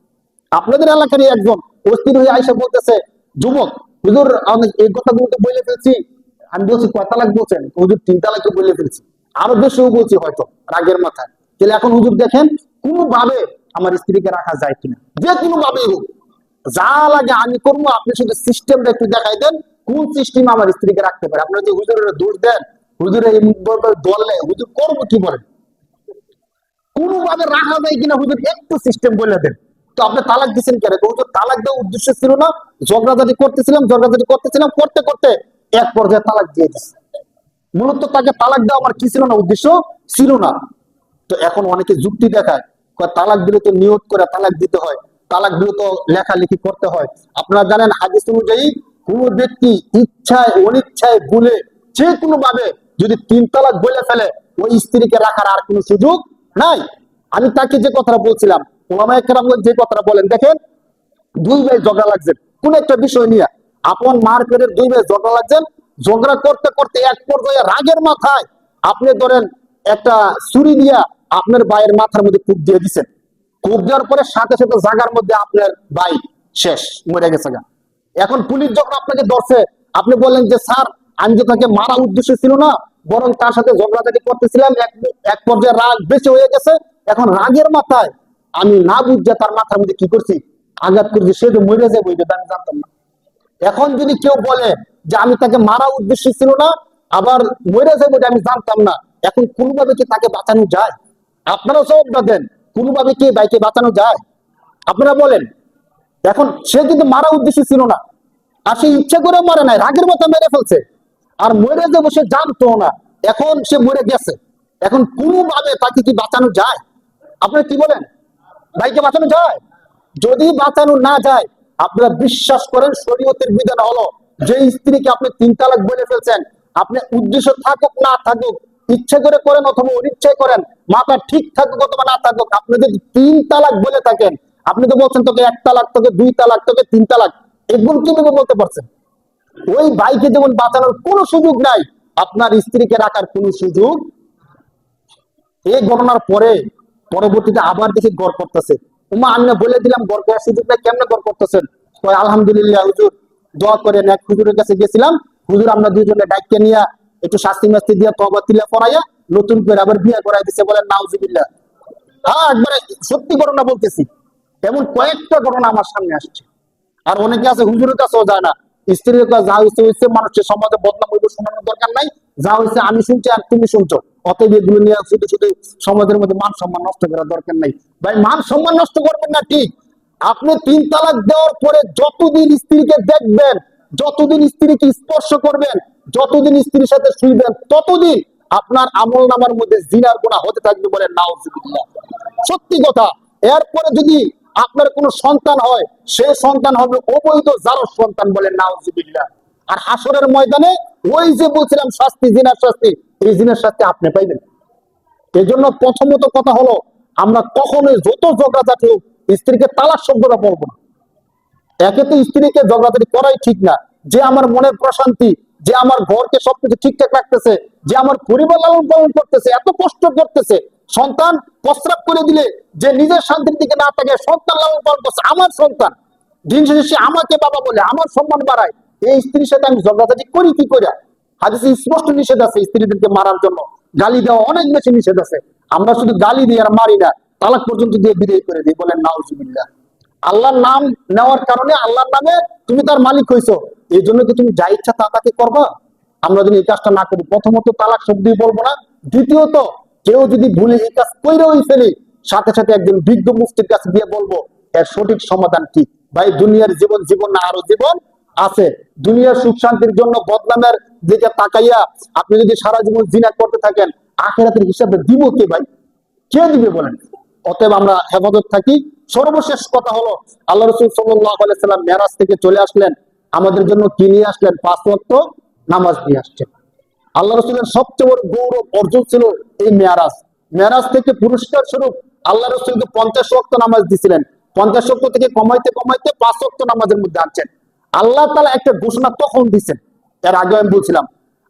আপনাদের এলাকারই একজন অস্থির হয়ে আইসা বলতেছে, যুবক হুজুর আমি এই কথাগুলো তো বলে ফেলছি। আমি বলছি কয় তালাক বলছেন? হুজুর 3 তালাক বলে ফেলছি, আরো বেশিও বলছি হয়তো রাগের মাথায়। তাহলে এখন হুজুর দেখেন কোনোভাবে আমার স্ত্রীকে রাখা যায় কিনা, যে কোনো ভাবেই হোক, যা লাগে আমি করবো, আপনি শুধু সিস্টেমটা একটু দেখাই দেন কোন সিস্টেম আমার স্ত্রীকে রাখতে পারে। আপনারা যে হুজুরের দোষ দেন, হুজুরের এই দলে হুজুর করবো কি বলেন? কোনোভাবে রাখা যায় কিনা হুজুর একটু সিস্টেম বলে দেন। তো আপনি তালাক দিচ্ছেন কেন? হুজুর তালাক দেওয়ার উদ্দেশ্য ছিল না, ঝগড়াঝাটি করতেছিলাম, করতে করতে এক পর্যায়ে তালাক দিয়ে দিচ্ছে। মূলত তাকে তালাক দেওয়া আমার কি ছিল না, উদ্দেশ্য ছিল না। তো এখন অনেকে যুক্তি দেখায়, তালাক দিলে তো নিয়ত করে তালাক দিতে হয়, তালাক দিলে তো লেখালেখি করতে হয়। আপনারা জানেন হাদিস অনুযায়ী কোন ব্যক্তি ইচ্ছায় অনিচ্ছায় ভুলে যে কোনো ভাবে যদি 3 তালাক বলে ফেলে, ওই স্ত্রীকে রাখার আর কোনো সুযোগ নাই। আমি তাকে যে কথাটা বলছিলাম, ওলামায়ে কেরাম যে কথাটা বলেন, দেখেন 2 ভাই ঝগড়া লাগছেন কোন একটা বিষয় নিয়ে, আপন মার পেটের 2 ভাই ঝগড়া লাগছেন। ঝগড়া করতে করতে এক পর্যায়ে রাগের মাথায় আপনি ধরেন একটা ছুরি দিয়া আপনার ভাইয়ের মাথার মধ্যে কূপ দিয়ে দিচ্ছেন। কূপ দেওয়ার পরে সাথে সাথে জায়গার মধ্যে আপনার ভাই শেষ, মরে গেছে গা। এখন পুলিশ যখন আপনাকে ধরছে, আপনি বললেন যে স্যার আমি তো তাকে মারা উদ্দেশ্য ছিল না, বরং তার সাথে ঝগড়াঝাটি করতেছিলাম, এক পর্যায়ে রাগ বেশি হয়ে গেছে। এখন রাগের মাথায় আমি না বুঝে তার মাথার মধ্যে কি করছি, আঘাত করছি, সে যে মরে যাবে ওইটা আমি জানতাম না। এখন যদি কেউ বলে যে আমি তাকে মারা উদ্দেশ্য ছিল না, আবার মরে যাবে ওইটা আমি জানতাম না, এখন কোনোভাবে কি তাকে বাঁচানো যায়? আপনারা জবাবটা দেন, কোনোভাবে কি বাইকে বাঁচানো যায়? আপনারা বলেন। এখন সে কিন্তু মারা উদ্দেশ্য ছিল না, আর সে ইচ্ছা করে মরে নাই, রাগের মতো মেরে ফেলছে। আর মরে যাবো সে জানতো না, এখন সে মরে গেছে। এখন কোনোভাবে তাকে কি বাঁচানো যায়? আপনারা কি বলেন? ভাইকে বাঁচানো যায়? যদি বাঁচানো না যায়, আপনারা বিশ্বাস করেন শরীয়তের বিধান হলো যে স্ত্রীকে আপনি 3 তালাক বলে ফেলছেন, আপনি উদ্দেশ্য থাকুক না থাকুক, ইচ্ছে করে করেন অথবা অনিচ্ছায় করেন, মাথা ঠিক থাকুক অথবা না থাকুক, আপনি যদি 3 তালাক বলে থাকেন, আপনি তো বলছেন তোকে 1 তালাক, তোকে 2 তালাক, তোকে 3 তালাক, এগুলো কিভাবে বলতে পারছেন? ওই ভাইকে যেমন বাঁচানোর কোনো সুযোগ নাই, আপনার স্ত্রীকে রাখার কোনো সুযোগ। এই গণনার পরে পরবর্তীতে আবার দেখি গড় করতেছে। উমা আমি বলে দিলাম গড় করার সুযোগ নাই, কেমনে গড় করতেছেন? আলহামদুলিল্লাহ হুজুর দোয়া করেন, এক হুজুরের কাছে গেছিলাম, হুজুর আমরা 2 জনে ডাইকে নিয়ে একটু শাস্তি মাস্তি দিয়ে তওবা তিলা পড়াইয়া নতুন করে আবার বিয়ে করাই দিছে। বলেন নাউজুবিল্লাহ। হ্যাঁ, একবারে সত্যি ঘটনা বলতেছি। এমন কয়েকটা ঘটনা আমার সামনে আসছে। আর অনেকে আছে হুজুরের কাছেও যায় না, স্ত্রীর কাছে যা হয়েছে হয়েছে, মানুষের সমাজে বদনাম হইব শোনানোর দরকার নাই, যা হয়েছে আমি শুনছি আর তুমি শুনছো, অতএব এগুলো নিয়ে শুধু শুধু সমাজের মধ্যে মান সম্মান নষ্ট করার দরকার নাই। ভাই মান সম্মান নষ্ট করবেন না ঠিক, আপনি 3 তালাক দেওয়ার পরে যতদিন স্ত্রীকে দেখবেন, যতদিন স্ত্রীকে স্পর্শ করবেন, যতদিন স্ত্রীর সাথে শুইবেন, ততদিন আপনার আমল নামার মধ্যে জিনার গুনাহ হতে থাকবে। বলেন নাউজুবিল্লাহ। সত্যি কথা। এরপরে যদি আপনার কোনো সন্তান হয়, সে সন্তান হবে অবৈধ জারজ সন্তান, বলেন নাউজুবিল্লাহ। আর হাসরের ময়দানে ওই যে বলছিলাম শাস্তি, জিনার শাস্তি, এই জিনার শাস্তি আপনি পাইবেন। এই জন্য প্রথমত কথা হলো, আমরা কখনোই যত ঝগড়াঝাটি হোক স্ত্রীকে তালাক শব্দটা বলবো না। একে তো স্ত্রীকে ঝগড়াঝাটি করাই ঠিক না। যে আমার মনের প্রশান্তি, যে আমার ঘরকে সবকিছু ঠিকঠাক রাখতেছে, যে আমার পরিবার লালন পালন করতেছে, এত কষ্ট করতেছে, সন্তান প্রস্রাব করে দিলে যে নিজের শান্তির দিকে না থাকে, সন্তান লালন পালন করছে, আমার সন্তান দিন শেষে সে আমাকে বাবা বলে, আমার সম্মান বাড়ায়, এই স্ত্রীর সাথে আমি ঝগড়াঝাটি করি কি করে? হাদিসে স্পষ্ট নিষেধ আছে স্ত্রীদেরকে মারার জন্য, গালি দেওয়া অনেক বেশি নিষেধ আছে। আমরা শুধু গালি দিই আর মারি না, তালাক পর্যন্ত দিয়ে বিদায় করে দিই, বলেন নাউজুবিল্লাহ। আল্লাহর নাম নেওয়ার কারণে, আল্লাহর নামে তুমি তার মালিক হইছো, এই জন্য কি তুমি যা ইচ্ছা তা তাকে করবা? আমরা যদি এই কাজটা না করি, প্রথমত তালাক শব্দই বলবো না। দ্বিতীয়ত, কেউ যদি ভুলে এই কাজ কইরেও ফেলি, সাথে সাথে একজন বিজ্ঞ মুফতির কাছে গিয়ে বলবো এর সঠিক সমাধান কি। ভাই, দুনিয়ার জীবন জীবন না আরো জীবন আছে। দুনিয়ার সুখ শান্তির জন্য বদনামের দিকে তাকাইয়া আপনি যদি সারা জীবন জিনা করতে থাকেন, আখিরাতের হিসাবে দিব কে ভাই? কে দিবে বলেন? অতএব আমরা হেফাজত থাকি। সর্বশেষ কথা হলো, আল্লাহ রাসূল সাল্লাল্লাহু আলাইহি সাল্লাম মেরাজ থেকে চলে আসলেন, আমাদের জন্য কি নিয়ে আসলেন? 5 ওয়াক্ত নামাজ নিয়ে আসছেন। আল্লাহ রাসূলের সবচেয়ে বড় গৌরব অর্জন ছিল এই মেরাজ। মেরাজ থেকে পুরস্কার স্বরূপ আল্লাহ রাসূলকে 50 ওয়াক্ত নামাজ দিয়েছিলেন। 50 ওয়াক্ত থেকে কমাইতে কমাইতে 5 ওয়াক্ত নামাজের মধ্যে আনছেন। আল্লাহ তাআলা একটা ঘোষণা তখন দিয়েছেন, এর আগে আমি বলছিলাম,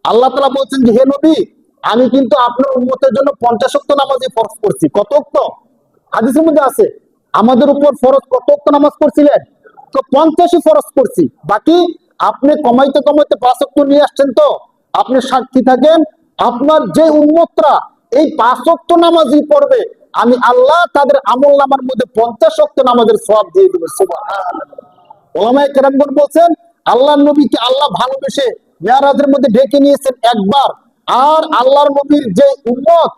আল্লাহ তাআলা বলছেন যে হে নবী, আমি কিন্তু আপনার উম্মতের জন্য 50 ওয়াক্ত নামাজই ফরজ করছি। কত ওয়াক্ত? হাদিসের মধ্যে আছে আমাদের উপর ফরজ কত ওয়াক্ত নামাজ পড়ছিলেন? তো 50ই ফরজ করছি, বাকি আপনি কমাইতে কমাইতে 5 ওয়াক্ত নিয়ে আসছেন। তো আপনি সাক্ষী থাকেন, আপনার যে উম্মতরা এই 5 ওয়াক্ত নামাজই পড়বে, আমি আল্লাহ তাদের আমলনামার মধ্যে 50 ওয়াক্ত নামাজের সওয়াব দিয়ে দেব। সুবহানাল্লাহ। ওলামায়ে কেরামগণ বলছেন, আল্লাহর নবীকে আল্লাহ ভালোবেসে মেরাজের মধ্যে ডেকে নিয়েছেন একবার, আর আল্লাহর নবীর যে উম্মত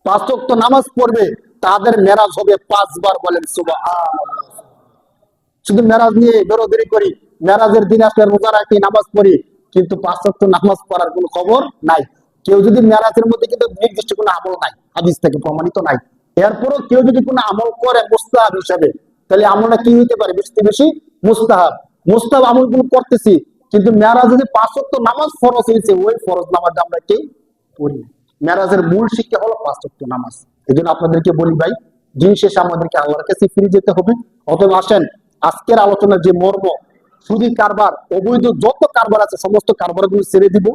5 ওয়াক্ত নামাজ পড়বে তাদের মেরাজ হবে 5 বার, বলেন সুবহানাল্লাহ। শুধু মেরাজ নিয়ে দৌড়াদৌড়ি করি, মেরাজের দিন আসলে রোজা রাখি, নামাজ পড়ি, কিন্তু 5 ওয়াক্ত নামাজ পড়ার কোনো খবর নাই। কেউ যদি মেরাজের মধ্যে কিন্তু নির্দিষ্ট কোনো আমল নাই, হাদিস থেকে প্রমাণিত নাই। এরপরও কেউ যদি কোনো আমল করে মুস্তাহাব হিসাবে, তাহলে আমলটা কি হইতে পারে? বেশি বেশি মুস্তাহাব। মুস্তাহাব আমলগুলো করতেছি, কিন্তু মেরাজে যে 5 ওয়াক্ত নামাজ ফরজ হয়েছে, ওই ফরজ নামাজ আমরা কেউ পড়ি না। মেরাজের মূল শিক্ষা হলো 5 ওয়াক্ত নামাজ। এই জন্য আপনাদেরকে বলি ভাই, দিন শেষে আমাদেরকে আল্লাহর কাছে ফিরে যেতে হবে। অতএব আসেন, আজকের আলোচনার যে মর্ম, সুদী কারবার, অবৈধ যত কারবার আছে সমস্ত কারবারগুলো ছেড়ে দিব,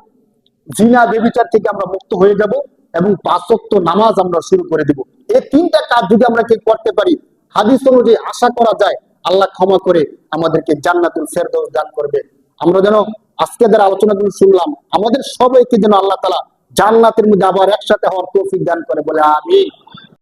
জিনা বেবিচার থেকে আমরা মুক্ত হয়ে যাব, এবং 5 ওয়াক্ত নামাজ আমরা শুরু করে দিব। এই 3টা কাজ যদি আমরা কেউ করতে পারি, হাদিস অনুযায়ী আশা করা যায় আল্লাহ ক্ষমা করে আমাদেরকে জান্নাতুল ফেরদৌস দান করবে। আমরা যেন আজকে যারা আলোচনাগুলো শুনলাম, আমাদের সবাইকে যেন আল্লাহ তাআলা জান্নাতের মধ্যে আবার একসাথে হওয়ার তৌফিক দান করে, বলে আমিন।